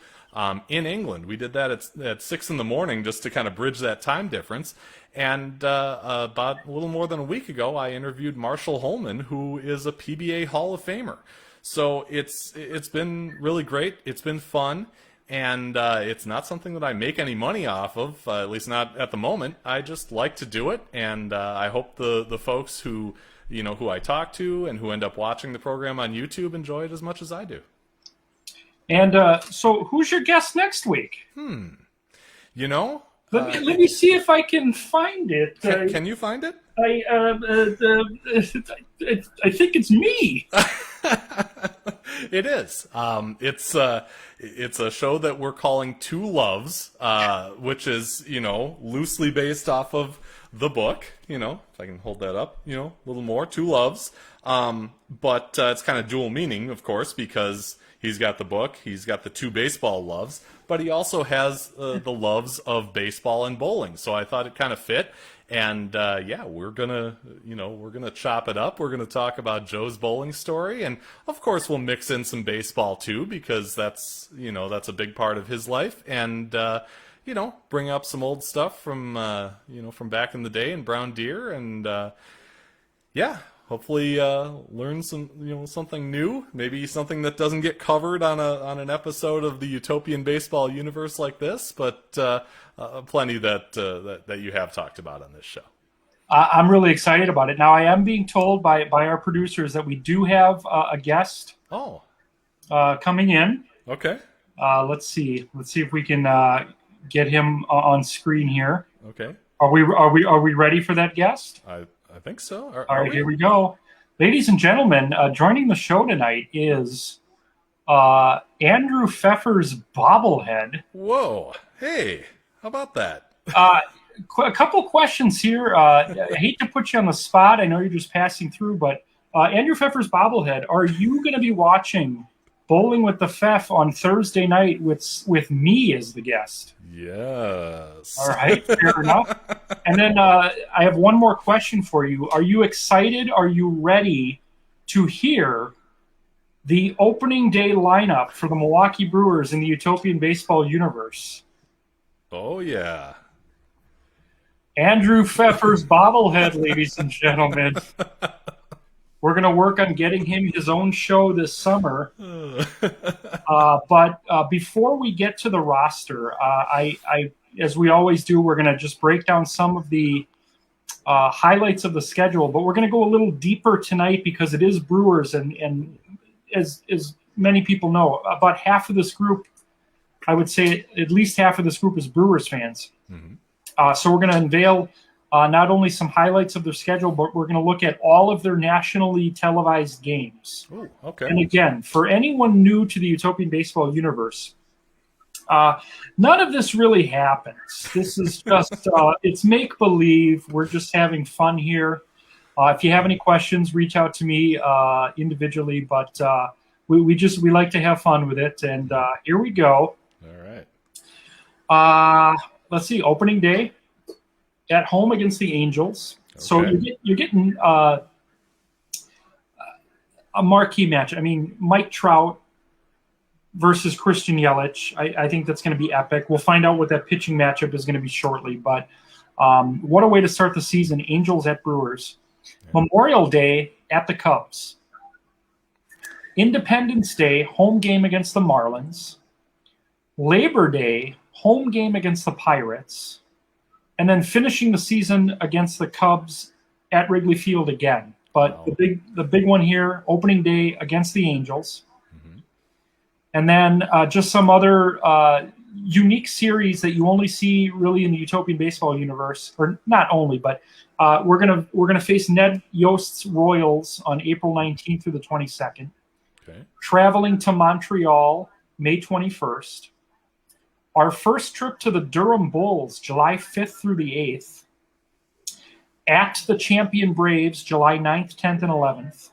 B: in England. We did that at 6 a.m. just to kind of bridge that time difference. And about a little more than a week ago, I interviewed Marshall Holman, who is a PBA Hall of Famer. So it's been really great. It's been fun. And it's not something that I make any money off of, at least not at the moment. I just like to do it, and I hope the folks who I talk to and who end up watching the program on YouTube enjoy it as much as I do.
A: And so who's your guest next week? Let me see if I can find it.
B: Can you find it?
A: I think it's me.
B: It is. It's a show that we're calling Two Loves, which is loosely based off of the book. If I can hold that up, a little more. Two Loves, but it's kind of dual meaning, of course, because he's got the book, he's got the two baseball loves, but he also has the loves of baseball and bowling. So I thought it kind of fit. And we're gonna chop it up. We're gonna talk about Joe's bowling story, and of course we'll mix in some baseball too, because that's a big part of his life. And bring up some old stuff from from back in the day in Brown Deer, and hopefully learn something new, maybe something that doesn't get covered on an episode of the Utopian Baseball Universe like this, but plenty that you have talked about on this show.
A: I'm really excited about it. Now, I am being told by our producers that we do have a guest.
B: Oh.
A: coming in.
B: Okay.
A: Let's see. Let's see if we can get him on screen here.
B: Okay.
A: Are we ready for that guest?
B: I think so.
A: All right, here we go. Ladies and gentlemen, joining the show tonight is Andrew Fefer's bobblehead.
B: Whoa. Hey, how about that?
A: A couple questions here. I hate to put you on the spot. I know you're just passing through, but Andrew Fefer's bobblehead, are you going to be watching Bowling with the Fef on Thursday night with me as the guest?
B: Yes.
A: All right, fair enough. And then I have one more question for you. Are you excited? Are you ready to hear the opening day lineup for the Milwaukee Brewers in the Utopian Baseball Universe?
B: Oh, yeah.
A: Andrew Fefer's bobblehead, ladies and gentlemen. We're going to work on getting him his own show this summer. But before we get to the roster, as we always do, we're going to just break down some of the highlights of the schedule. But we're going to go a little deeper tonight because it is Brewers. And as many people know, about half of this group, I would say at least half of this group is Brewers fans. Mm-hmm. So we're going to unveil not only some highlights of their schedule, but we're going to look at all of their nationally televised games.
B: Ooh, okay.
A: And again, for anyone new to the Utopian Baseball Universe, none of this really happens. This is just, it's make-believe. We're just having fun here. If you have any questions, reach out to me individually, but we like to have fun with it. And here we go.
B: All right.
A: Let's see, opening day at home against the Angels. Okay. So you're getting a marquee match. I mean, Mike Trout versus Christian Yelich. I think that's going to be epic. We'll find out what that pitching matchup is going to be shortly. But what a way to start the season. Angels at Brewers. Yeah. Memorial Day at the Cubs. Independence Day, home game against the Marlins. Labor Day, home game against the Pirates. And then finishing the season against the Cubs at Wrigley Field again. But wow. the big one here, opening day against the Angels. Mm-hmm. And then just some other unique series that you only see really in the Utopian Baseball Universe, or not only, but we're gonna face Ned Yost's Royals on April 19th through the 22nd. Okay. Traveling to Montreal May 21st. Our first trip to the Durham Bulls, July 5th through the 8th. At the Champion Braves, July 9th, 10th, and 11th.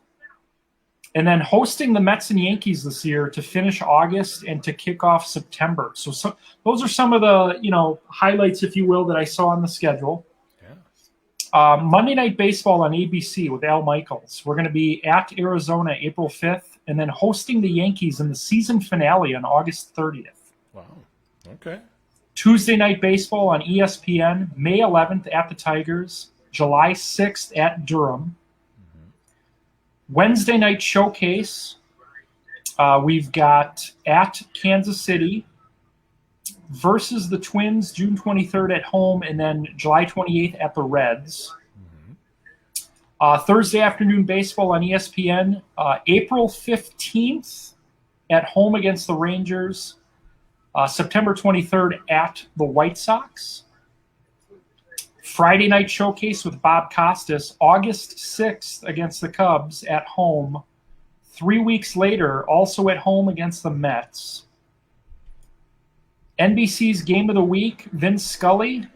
A: And then hosting the Mets and Yankees this year to finish August and to kick off September. So those are some of the highlights, if you will, that I saw on the schedule. Yeah. Monday Night Baseball on ABC with Al Michaels. We're going to be at Arizona April 5th, and then hosting the Yankees in the season finale on August 30th.
B: Wow. Okay.
A: Tuesday Night Baseball on ESPN, May 11th at the Tigers, July 6th at Durham. Mm-hmm. Wednesday Night Showcase, we've got at Kansas City versus the Twins, June 23rd at home, and then July 28th at the Reds. Mm-hmm. Thursday Afternoon Baseball on ESPN, April 15th at home against the Rangers. September 23rd at the White Sox. Friday Night Showcase with Bob Costas, August 6th against the Cubs at home. 3 weeks later, also at home against the Mets. NBC's Game of the Week, Vince Scully.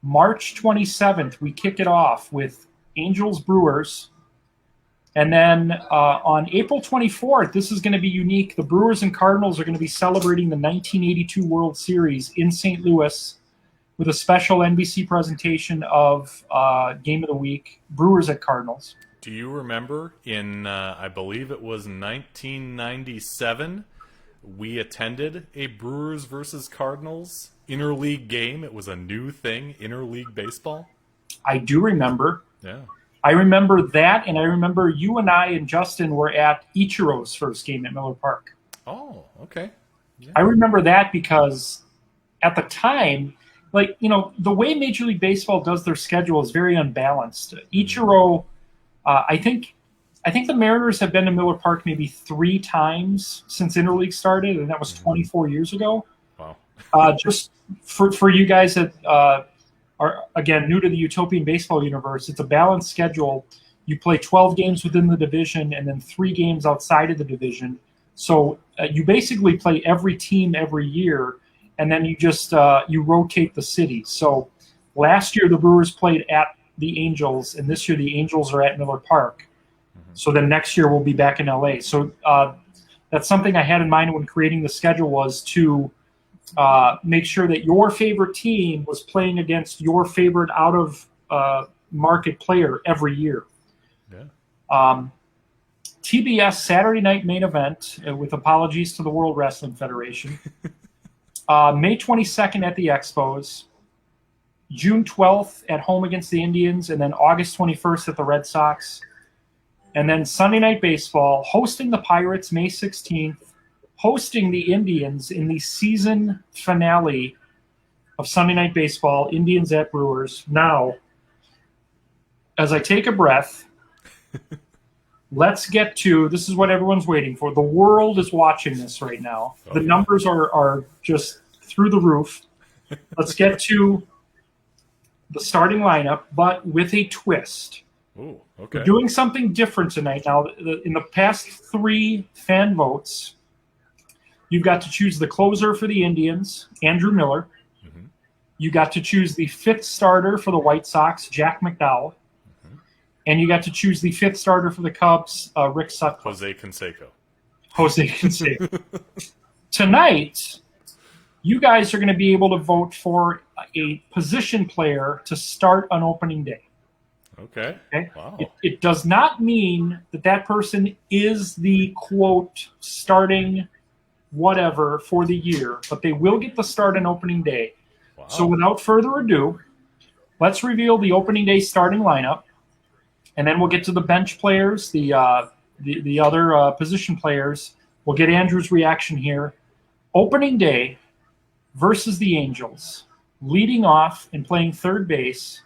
A: March 27th, we kick it off with Angels Brewers. And then on April 24th, this is going to be unique. The Brewers and Cardinals are going to be celebrating the 1982 World Series in St. Louis with a special NBC presentation of Game of the Week, Brewers at Cardinals.
B: Do you remember in, I believe it was 1997, we attended a Brewers versus Cardinals interleague game? It was a new thing, interleague baseball.
A: I do remember.
B: Yeah.
A: I remember that, and I remember you and I and Justin were at Ichiro's first game at Miller Park.
B: Oh, okay. Yeah.
A: I remember that because at the time, the way Major League Baseball does their schedule is very unbalanced. Ichiro, I think I think the Mariners have been to Miller Park maybe 3 times since interleague started, and that was 24 years ago.
B: Wow.
A: Just for you guys that are, again, new to the Utopian Baseball Universe, it's a balanced schedule. You play 12 games within the division and then 3 games outside of the division. So you basically play every team every year, and then you just you rotate the city. So last year the Brewers played at the Angels, and this year the Angels are at Miller Park. So then next year we'll be back in LA. So that's something I had in mind when creating the schedule, was to make sure that your favorite team was playing against your favorite out of market player every year.
B: Yeah.
A: TBS Saturday night main event, with apologies to the World Wrestling Federation. May 22nd at the Expos. June 12th at home against the Indians, and then August 21st at the Red Sox. And then Sunday Night Baseball, hosting the Pirates May 16th, hosting the Indians in the season finale of Sunday Night Baseball, Indians at Brewers. Now, as I take a breath, let's get to, this is what everyone's waiting for. The world is watching this right now. The numbers are just through the roof. Let's get to the starting lineup, but with a twist.
B: Ooh, okay.
A: We're doing something different tonight. Now, in the past 3 fan votes, you've got to choose the closer for the Indians, Andrew Miller.
B: Mm-hmm.
A: You got to choose the 5th starter for the White Sox, Jack McDowell. Mm-hmm. And you got to choose the 5th starter for the Cubs, Rick Sutcliffe.
B: Jose Canseco.
A: Tonight, you guys are going to be able to vote for a position player to start on opening day.
B: Okay. Wow.
A: It does not mean that that person is the, quote, starting whatever for the year, but they will get the start on opening day. Wow. So without further ado, let's reveal the opening day starting lineup, and then we'll get to the bench players, the other position players. We'll get Andrew's reaction here. Opening day versus the Angels. Leading off and playing third base,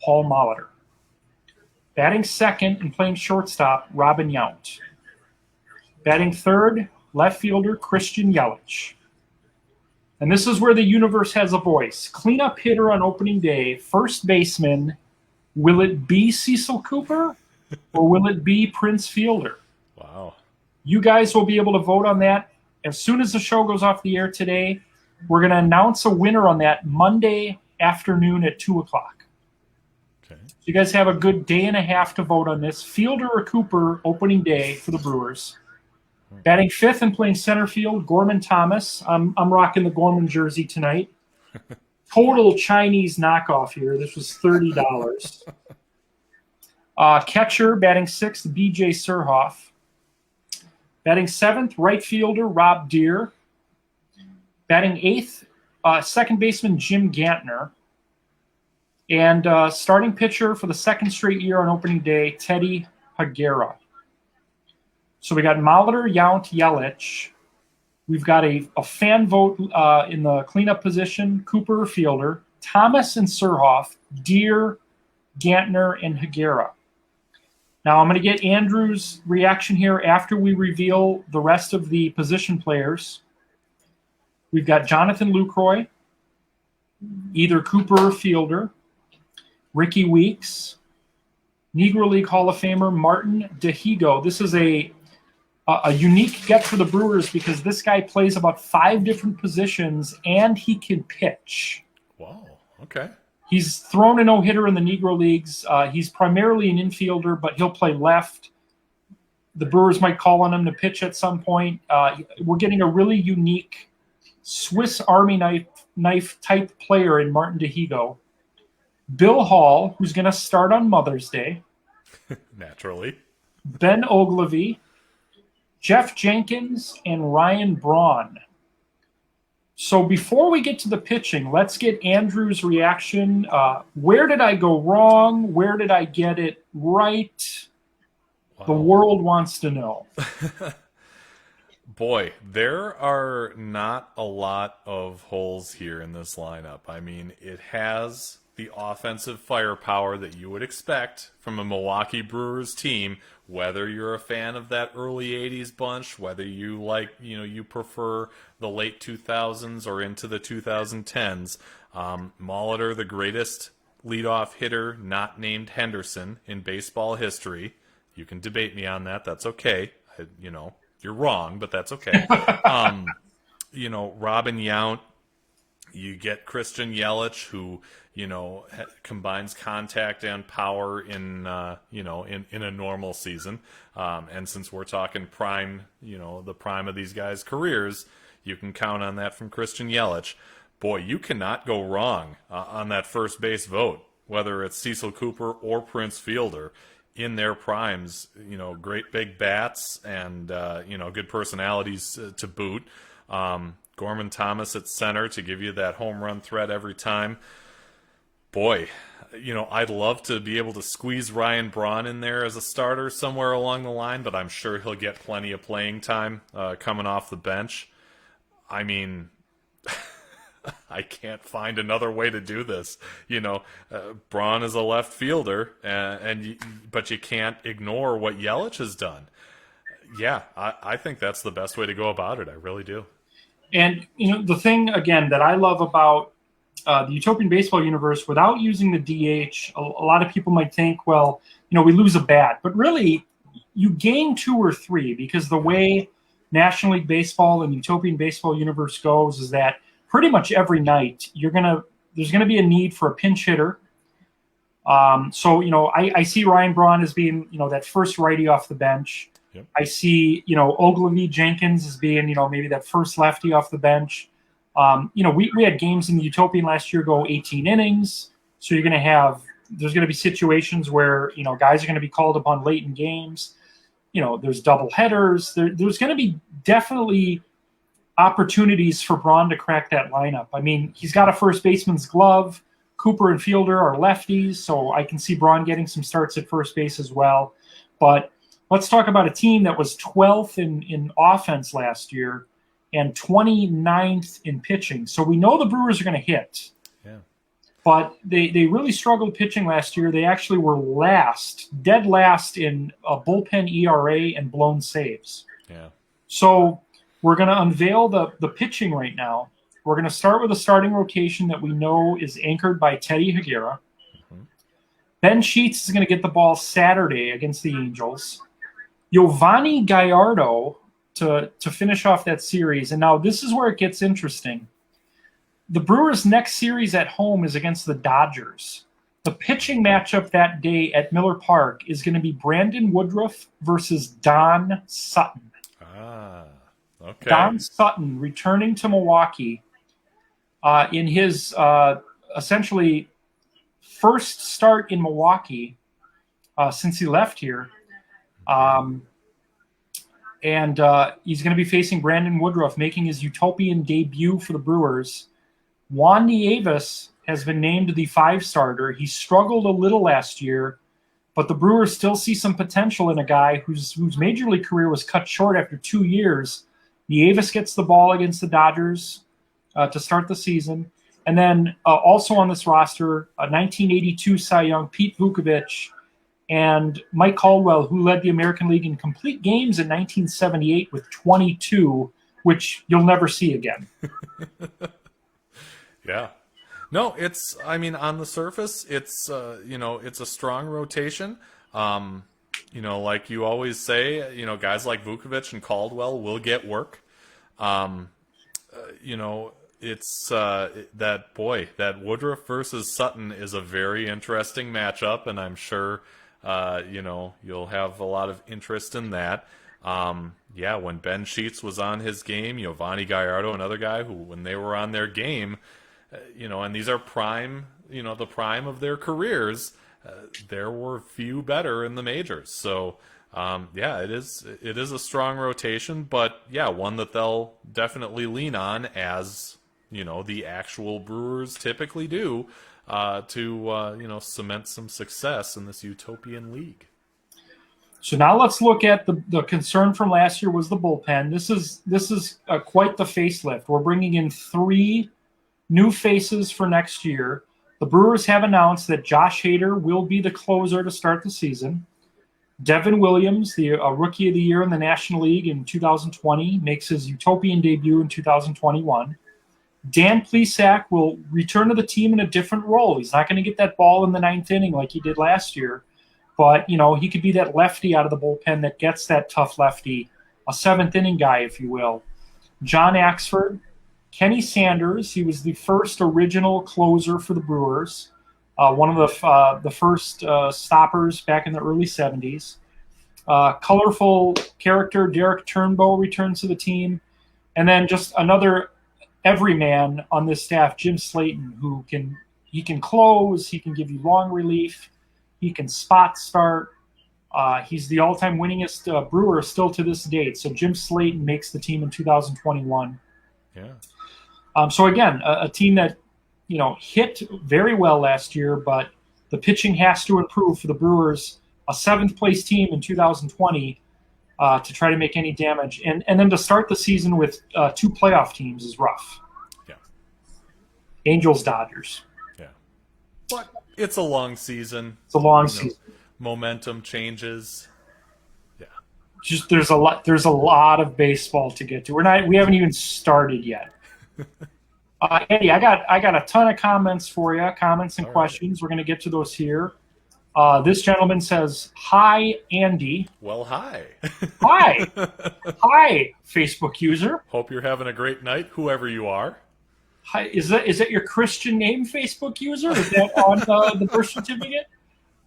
A: Paul Molitor. Batting second and playing shortstop, Robin Yount. Batting third, left fielder, Christian Yelich. And this is where the universe has a voice. Cleanup hitter on opening day, first baseman, will it be Cecil Cooper or will it be Prince Fielder?
B: Wow.
A: You guys will be able to vote on that. As soon as the show goes off the air today, we're going to announce a winner on that Monday afternoon at 2 o'clock.
B: Okay.
A: So you guys have a good day and a half to vote on this. Fielder or Cooper, opening day for the Brewers. Batting fifth and playing center field, Gorman Thomas. I'm rocking the Gorman jersey tonight. Total Chinese knockoff here. This was $30. Catcher, batting sixth, B.J. Surhoff. Batting seventh, right fielder, Rob Deere. Batting eighth, second baseman, Jim Gantner. And starting pitcher for the second straight year on opening day, Teddy Higuera. So we got Molitor, Yount, Yelich. We've got a fan vote in the cleanup position, Cooper, fielder, Thomas and Surhoff, Deere, Gantner, and Higuera. Now I'm going to get Andrew's reaction here after we reveal the rest of the position players. We've got Jonathan Lucroy, either Cooper or fielder, Ricky Weeks, Negro League Hall of Famer Martin DeHigo. This is a unique get for the Brewers because this guy plays about 5 different positions and he can pitch.
B: Wow, okay.
A: He's thrown a no-hitter in the Negro Leagues. He's primarily an infielder, but he'll play left. The Brewers might call on him to pitch at some point. We're getting a really unique Swiss Army knife type player in Martin DeHigo. Bill Hall, who's going to start on Mother's Day.
B: Naturally.
A: Ben Ogilvy, Jeff Jenkins, and Ryan Braun. So before we get to the pitching, let's get Andrew's reaction. Where did I go wrong? Where did I get it right? Wow. The world wants to know.
B: Boy, there are not a lot of holes here in this lineup. I mean, it has the offensive firepower that you would expect from a Milwaukee Brewers team, whether you're a fan of that early 80s bunch, whether you you prefer the late 2000s or into the 2010s. Molitor, the greatest leadoff hitter not named Henderson in baseball history. You can debate me on that. That's okay. You're wrong, but that's okay. Robin Yount, you get Christian Yelich, who, combines contact and power in a normal season. And since we're talking prime, the prime of these guys' careers, you can count on that from Christian Yelich. Boy, you cannot go wrong on that first base vote, whether it's Cecil Cooper or Prince Fielder in their primes. Great big bats and, good personalities to boot. Gorman Thomas at center to give you that home run threat every time. Boy, I'd love to be able to squeeze Ryan Braun in there as a starter somewhere along the line, but I'm sure he'll get plenty of playing time coming off the bench. I mean, I can't find another way to do this. Braun is a left fielder, but you can't ignore what Yelich has done. Yeah, I think that's the best way to go about it. I really do.
A: And, the thing, again, that I love about the Utopian Baseball Universe, without using the DH, a lot of people might think, well, we lose a bat. But really, you gain 2 or 3, because the way National League Baseball and Utopian Baseball Universe goes is that pretty much every night there's going to be a need for a pinch hitter. I see Ryan Braun as being, that first righty off the bench.
B: Yep.
A: I see, Ogilvy Jenkins as being, maybe that first lefty off the bench. We had games in the Utopian last year go 18 innings. So there's going to be situations where, guys are going to be called upon late in games. There's double headers. There's going to be definitely opportunities for Braun to crack that lineup. I mean, he's got a first baseman's glove. Cooper and Fielder are lefties, so I can see Braun getting some starts at first base as well. But let's talk about a team that was 12th in offense last year and 29th in pitching. So we know the Brewers are going to hit.
B: Yeah.
A: But they really struggled pitching last year. They actually were dead last in a bullpen ERA and blown saves.
B: Yeah.
A: So we're going to unveil the pitching right now. We're going to start with a starting rotation that we know is anchored by Teddy Higuera. Mm-hmm. Ben Sheets is going to get the ball Saturday against the Angels. Yovani Gallardo to finish off that series. And now this is where it gets interesting. The Brewers' next series at home is against the Dodgers. The pitching matchup that day at Miller Park is going to be Brandon Woodruff versus Don Sutton.
B: Okay.
A: Don Sutton returning to Milwaukee in his essentially first start in Milwaukee since he left here. And he's going to be facing Brandon Woodruff, making his Utopian debut for the Brewers. Juan Nieves has been named the 5 starter. He struggled a little last year, but the Brewers still see some potential in a guy whose major league career was cut short after 2 years. Nieves gets the ball against the Dodgers to start the season. And then also on this roster, a 1982 Cy Young Pete Vukovich and Mike Caldwell, who led the American League in complete games in 1978 with 22, which you'll never see again.
B: Yeah. No, on the surface, it's a strong rotation. Like you always say, guys like Vukovich and Caldwell will get work. It's that Woodruff versus Sutton is a very interesting matchup, and I'm sure, you'll have a lot of interest in that. When Ben Sheets was on his game, Yovani Gallardo, another guy who, when they were on their game, and these are the prime of their careers, there were few better in the majors. So, it is a strong rotation, but one that they'll definitely lean on, as the actual Brewers typically do, to cement some success in this Utopian League.
A: So now let's look at the concern from last year was the bullpen. This is quite the facelift. We're bringing in 3 new faces for next year. The Brewers have announced that Josh Hader will be the closer to start the season. Devin Williams, the Rookie of the Year in the National League in 2020, makes his Utopian debut in 2021. Dan Plesac will return to the team in a different role. He's not going to get that ball in the ninth inning like he did last year, but he could be that lefty out of the bullpen that gets that tough lefty, a seventh inning guy, if you will. John Axford, Kenny Sanders. He was the first original closer for the Brewers. One of the first stoppers back in the early 70s. Colorful character Derek Turnbow returns to the team. And then just another everyman on this staff, Jim Slayton, who can close, he can give you long relief, he can spot start. He's the all-time winningest Brewer still to this date. So Jim Slayton makes the team in 2021.
B: Yeah.
A: So again, a team that hit very well last year, but the pitching has to improve for the Brewers, a seventh-place team in 2020, to try to make any damage. And then to start the season with two playoff teams is rough.
B: Yeah.
A: Angels, Dodgers.
B: Yeah. But it's a long season.
A: It's a long season.
B: Momentum changes. Yeah.
A: Just there's a lot of baseball to get to. We haven't even started yet. Andy, I got a ton of comments for you, comments and questions. We're going to get to those here. This gentleman says, "Hi, Andy."
B: Well, hi.
A: Hi. Hi, Facebook user.
B: Hope you're having a great night, whoever you are.
A: Hi, is that your Christian name, Facebook user? Is that on the birth certificate?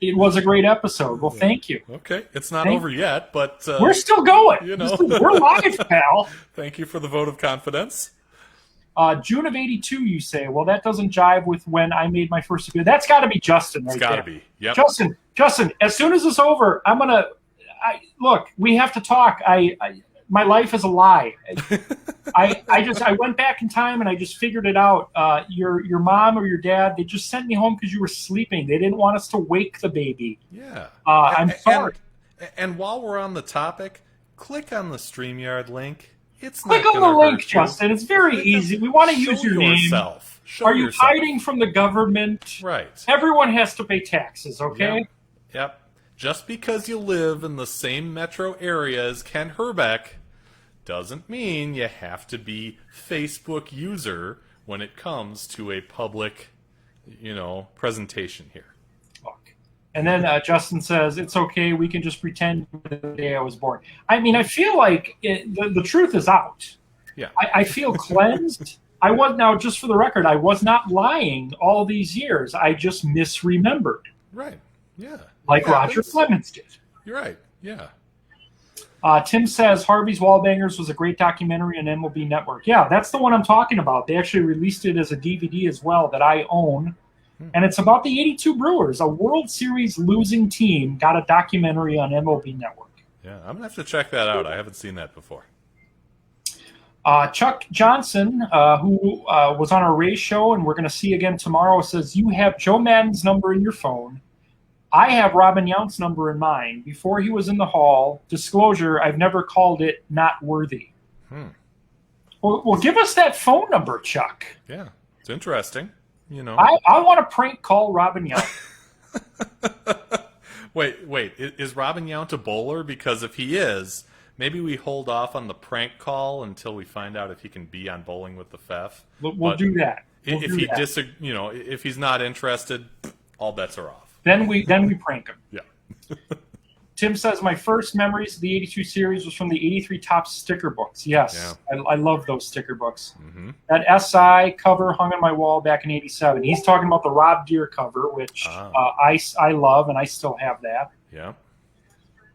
A: It was a great episode. Well, thank you.
B: Okay, it's not over yet, but
A: we're still going. We're live, pal.
B: Thank you for the vote of confidence.
A: June of '82, you say. Well, that doesn't jive with when I made my first appearance. That's got to be Justin, right?
B: It's got to be. Yep.
A: Justin. As soon as it's over, I'm gonna. Look. We have to talk. My life is a lie. I went back in time and I just figured it out. Your mom or your dad, they just sent me home because you were sleeping. They didn't want us to wake the baby.
B: Yeah.
A: I'm sorry.
B: And while we're on the topic, click on the StreamYard link.
A: Click on the link, Justin. It's very easy. We want to use your name. Are you hiding from the government?
B: Right.
A: Everyone has to pay taxes, okay?
B: Yep. Just because you live in the same metro area as Ken Herbeck doesn't mean you have to be Facebook user when it comes to a public, presentation here.
A: And then Justin says, it's okay, we can just pretend the day I was born. I mean, I feel like the truth is out.
B: Yeah.
A: I feel cleansed. Now, just for the record, I was not lying all these years. I just misremembered.
B: Right. Yeah.
A: Like Roger Clemens did.
B: You're right. Yeah.
A: Tim says, Harvey's Wallbangers was a great documentary on MLB Network. Yeah, that's the one I'm talking about. They actually released it as a DVD as well that I own. And it's about the 82 Brewers, a World Series losing team, got a documentary on MLB Network.
B: Yeah, I'm going to have to check that out. I haven't seen that before.
A: Chuck Johnson, who was on our Rays show, and we're going to see again tomorrow, says, you have Joe Madden's number in your phone. I have Robin Yount's number in mine. Before he was in the Hall, disclosure, I've never called it not worthy. Well, give us that phone number, Chuck.
B: Yeah, it's interesting.
A: I want to prank call Robin Yount.
B: Wait, is Robin Yount a bowler? Because if he is, maybe we hold off on the prank call until we find out if he can be on Bowling with the Fef.
A: We'll do that.
B: If he's not interested, all bets are off.
A: Then we prank him.
B: Yeah.
A: Tim says, my first memories of the 82 series was from the 83 Topps sticker books. Yes, yeah. I love those sticker books.
B: Mm-hmm.
A: That SI cover hung on my wall back in 87. He's talking about the Rob Deere cover, which I love, and I still have that.
B: Yeah.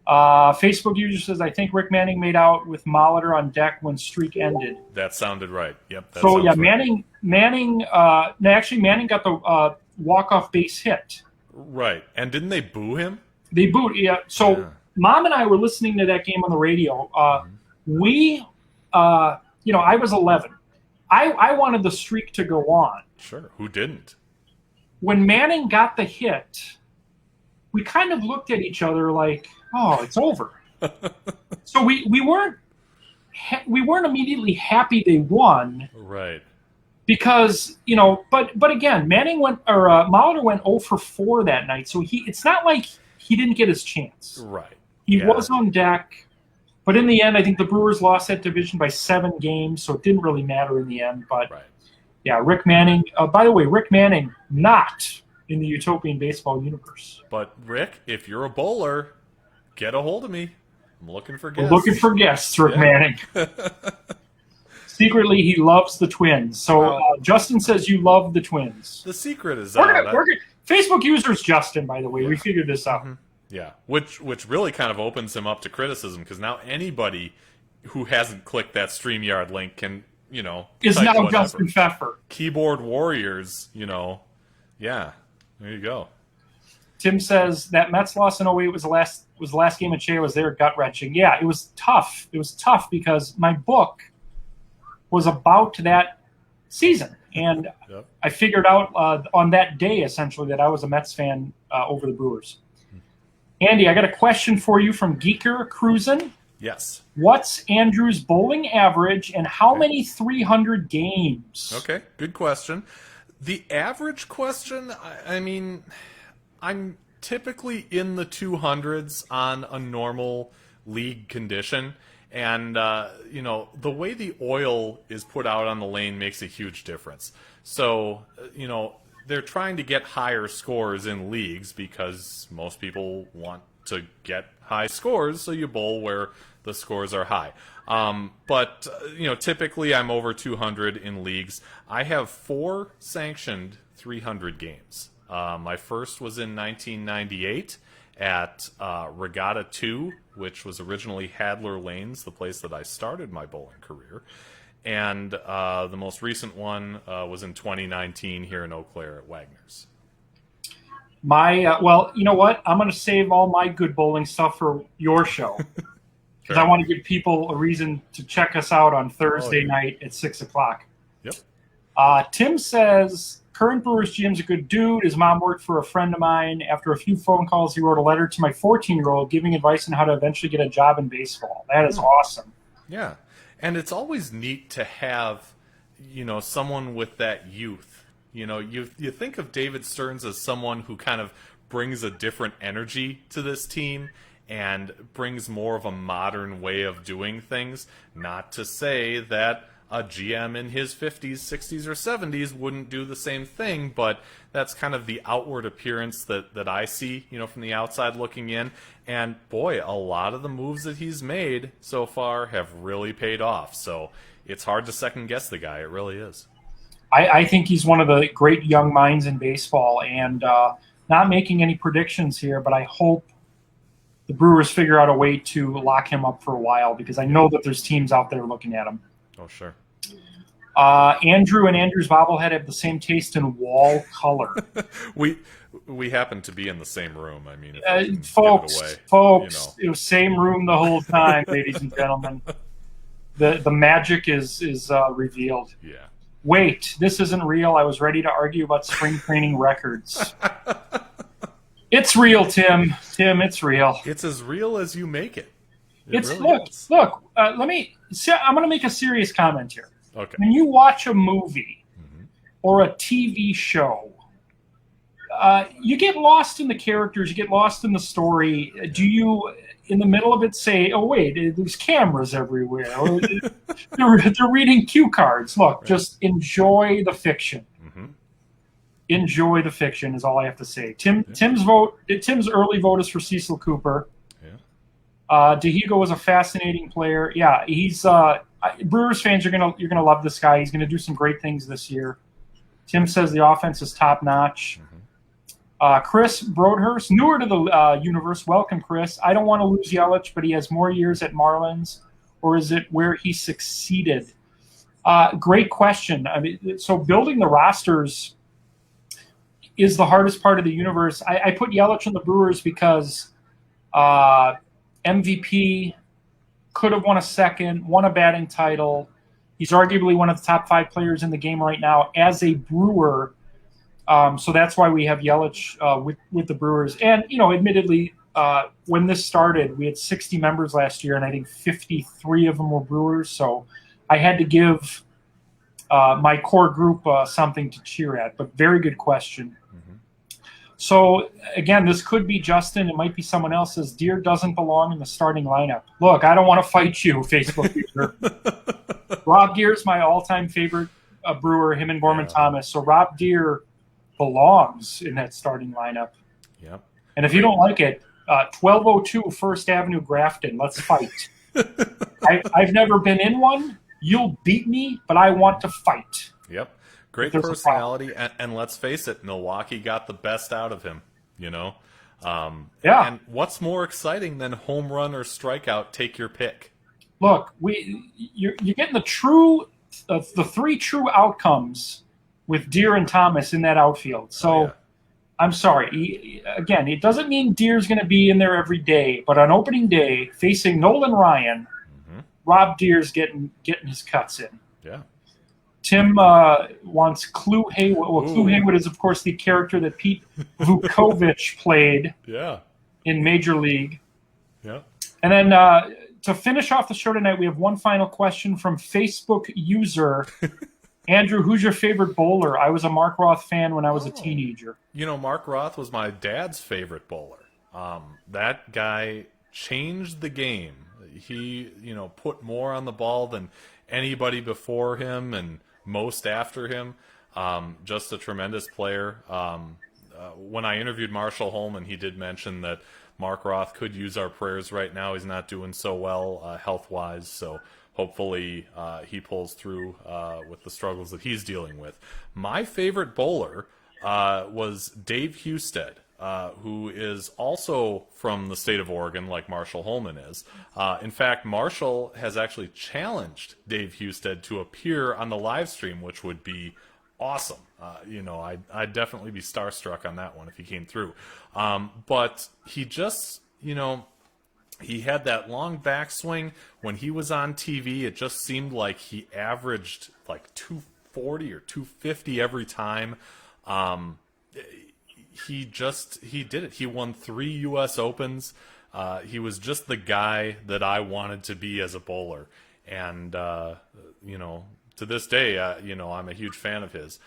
A: Facebook user says, I think Rick Manning made out with Molitor on deck when streak ended.
B: That sounded right. Yep.
A: Manning got the walk-off base hit.
B: Right. And didn't they boo him?
A: They booed, yeah. So Mom and I were listening to that game on the radio. I was 11. I wanted the streak to go on.
B: Sure. Who didn't? When Manning
A: got the hit, we kind of looked at each other like, oh, it's over. So we weren't immediately happy they won.
B: Right.
A: because but again, Molitor went 0 for 4 that night, so it's not like he didn't get his chance.
B: Right.
A: He was on deck, but in the end, I think the Brewers lost that division by 7 games, so it didn't really matter in the end. But yeah, Rick Manning. By the way, Rick Manning not in the Utopian Baseball Universe.
B: But Rick, if you're a bowler, get a hold of me. I'm looking for guests.
A: We're looking for guests, Rick Manning. Secretly, he loves the Twins. So Justin says you love the Twins.
B: The secret is
A: Facebook users Justin, by the way. We figured this out.
B: Mm-hmm. Yeah, which really kind of opens him up to criticism, because now anybody who hasn't clicked that StreamYard link can,
A: is now Justin Fefer.
B: Keyboard warriors, Yeah, there you go.
A: Tim says that Mets loss in 08 was the last game of Che was there, gut-wrenching. Yeah, it was tough. It was tough because my book was about that season. And I figured out on that day, essentially, that I was a Mets fan over the Brewers. Andy, I got a question for you from Geeker Cruisin'.
B: Yes.
A: What's Andrew's bowling average and how many 300 games?
B: Okay, good question. The average question, I mean, I'm typically in the 200s on a normal league condition. And, the way the oil is put out on the lane makes a huge difference. So, they're trying to get higher scores in leagues because most people want to get high scores, so you bowl where the scores are high. But typically I'm over 200 in leagues. I have 4 sanctioned 300 games. My first was in 1998 at Regatta 2, which was originally Hadler Lanes, the place that I started my bowling career. And the most recent one was in 2019 here in Eau Claire at Wagner's.
A: Well, you know what? I'm going to save all my good bowling stuff for your show. Because I want to give people a reason to check us out on Thursday night at 6 o'clock.
B: Yep.
A: Tim says, current Brewers GM's a good dude. His mom worked for a friend of mine. After a few phone calls, he wrote a letter to my 14-year-old giving advice on how to eventually get a job in baseball. That is awesome.
B: Yeah. And it's always neat to have, someone with that youth. You think of David Stearns as someone who kind of brings a different energy to this team and brings more of a modern way of doing things. Not to say that a GM in his 50s, 60s, or 70s wouldn't do the same thing, but that's kind of the outward appearance that I see, from the outside looking in. And boy, a lot of the moves that he's made so far have really paid off. So it's hard to second guess the guy. It really is.
A: I think he's one of the great young minds in baseball, and not making any predictions here, but I hope the Brewers figure out a way to lock him up for a while, because I know that there's teams out there looking at him.
B: Oh, sure.
A: Andrew and Andrew's bobblehead have the same taste in wall color.
B: We happen to be in the same room. I mean,
A: folks, it was same room the whole time, ladies and gentlemen. The magic is revealed.
B: Yeah.
A: Wait, this isn't real. I was ready to argue about spring training records. It's real, Tim. Tim, it's real.
B: It's as real as you make it.
A: Look. I'm going to make a serious comment here.
B: Okay.
A: When you watch a movie or a TV show, you get lost in the characters. You get lost in the story. Do you, in the middle of it, say, "Oh wait, there's cameras everywhere"? Or, they're reading cue cards. Look, just enjoy the fiction. Enjoy the fiction is all I have to say. Tim's early vote is for Cecil Cooper. DeHigo was a fascinating player. Yeah, he's Brewers fans you're gonna love this guy. He's gonna do some great things this year. Tim says the offense is top notch. Chris Broadhurst, newer to the universe. Welcome, Chris. I don't want to lose Yelich, but he has more years at Marlins, or is it where he succeeded? Great question. I mean, so building the rosters is the hardest part of the universe. I put Yelich in the Brewers because MVP, could have won a second, won a batting title. He's arguably one of the top 5 players in the game right now as a Brewer. So that's why we have Yelich with the Brewers. And, admittedly, when this started, we had 60 members last year, and I think 53 of them were Brewers. So I had to give my core group something to cheer at. But very good question. So, again, this could be Justin. It might be someone else. Says Deere doesn't belong in the starting lineup. Look, I don't want to fight you, Facebook user. Rob Deere's my all-time favorite brewer, him and Gorman Thomas. So Rob Deere belongs in that starting lineup.
B: Yep.
A: And if you don't like it, 1202 First Avenue, Grafton. Let's fight. I've never been in one. You'll beat me, but I want to fight.
B: Yep. Great personality, and let's face it, Milwaukee got the best out of him, you know? And what's more exciting than home run or strikeout? Take your pick.
A: Look, you're getting the three true outcomes with Deere and Thomas in that outfield. So I'm sorry. Again, it doesn't mean Deere's going to be in there every day, but on opening day, facing Nolan Ryan, Rob Deere's getting his cuts in.
B: Yeah.
A: Tim wants Clue Haywood. Well, Clue Haywood is, of course, the character that Pete Vukovich played in Major League.
B: Yeah.
A: And then to finish off the show tonight, we have one final question from Facebook user Andrew. Who's your favorite bowler? I was a Mark Roth fan when I was a teenager.
B: You know, Mark Roth was my dad's favorite bowler. That guy changed the game. He, put more on the ball than anybody before him and most after him. Just a tremendous player. When I interviewed Marshall Holman, he did mention that Mark Roth could use our prayers right now. He's not doing so well health-wise, so hopefully he pulls through with the struggles that he's dealing with. My favorite bowler was Dave Husted, who is also from the state of Oregon, like Marshall Holman is. In fact, Marshall has actually challenged Dave Husted to appear on the live stream, which would be awesome. I'd definitely be starstruck on that one if he came through. But he just, he had that long backswing. When he was on TV, it just seemed like he averaged like 240 or 250 every time. He did it. He won 3 U.S. Opens. He was just the guy that I wanted to be as a bowler. And, to this day, I'm a huge fan of his.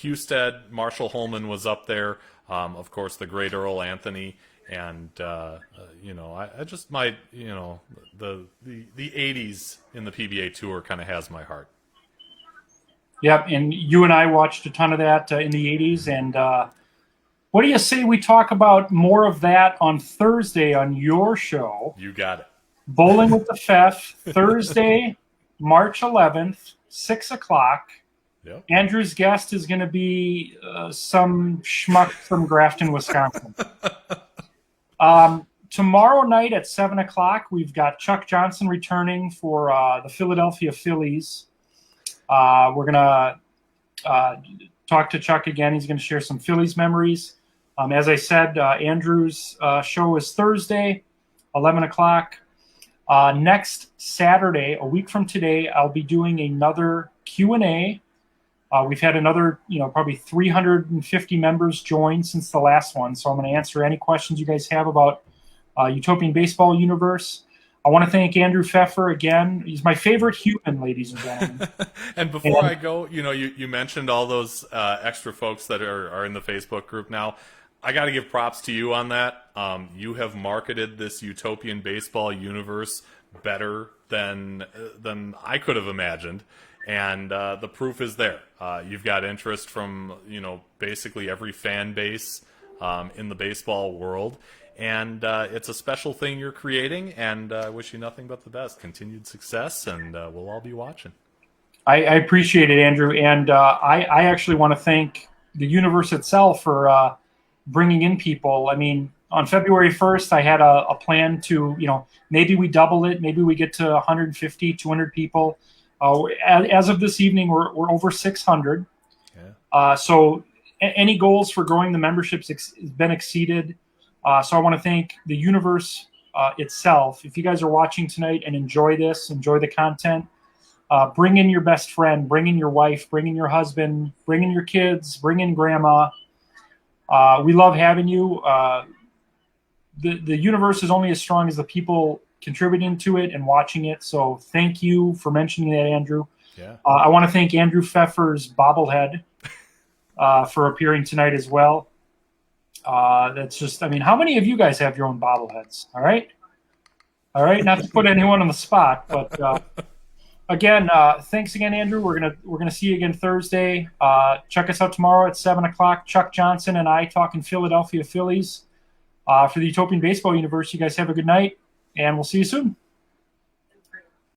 B: Husted, Marshall Holman was up there. Of course, the great Earl Anthony. And, I just might, the 80s in the PBA Tour kind of has my heart.
A: Yep, and you and I watched a ton of that in the 80s. And what do you say we talk about more of that on Thursday on your show?
B: You got it.
A: Bowling with the Fef, Thursday, March 11th, 6 o'clock.
B: Yep.
A: Andrew's guest is going to be some schmuck from Grafton, Wisconsin. Tomorrow night at 7 o'clock, we've got Chuck Johnson returning for the Philadelphia Phillies. We're going to talk to Chuck again. He's going to share some Phillies memories. As I said, Andrew's show is Thursday, 11 o'clock. Next Saturday, a week from today, I'll be doing another Q&A. We've had another, probably 350 members join since the last one. So I'm going to answer any questions you guys have about Utopian Baseball Universe. I want to thank Andrew Fefer again. He's my favorite human, ladies and gentlemen.
B: And before I go, you mentioned all those extra folks that are in the Facebook group now. I got to give props to you on that. You have marketed this Utopian Baseball Universe better than I could have imagined. And the proof is there. You've got interest from, basically every fan base in the baseball world. And it's a special thing you're creating, and I wish you nothing but the best. Continued success, and we'll all be watching.
A: I appreciate it, Andrew. And I actually want to thank the universe itself for bringing in people. I mean, on February 1st, I had a plan to, maybe we double it. Maybe we get to 150, 200 people. As of this evening, we're over 600. Yeah. So any goals for growing the memberships has been exceeded. So I want to thank the universe itself. If you guys are watching tonight and enjoy the content, bring in your best friend, bring in your wife, bring in your husband, bring in your kids, bring in grandma. We love having you. The universe is only as strong as the people contributing to it and watching it. So thank you for mentioning that, Andrew.
B: Yeah.
A: I want to thank Andrew Pfeffer's bobblehead for appearing tonight as well. That's just, I mean, how many of you guys have your own bobbleheads? All right. Not to put anyone on the spot, but again, thanks again, Andrew. We're gonna see you again Thursday. Check us out tomorrow at 7:00. Chuck Johnson and I talking Philadelphia Phillies for the Utopian Baseball Universe. You guys have a good night, and we'll see you soon.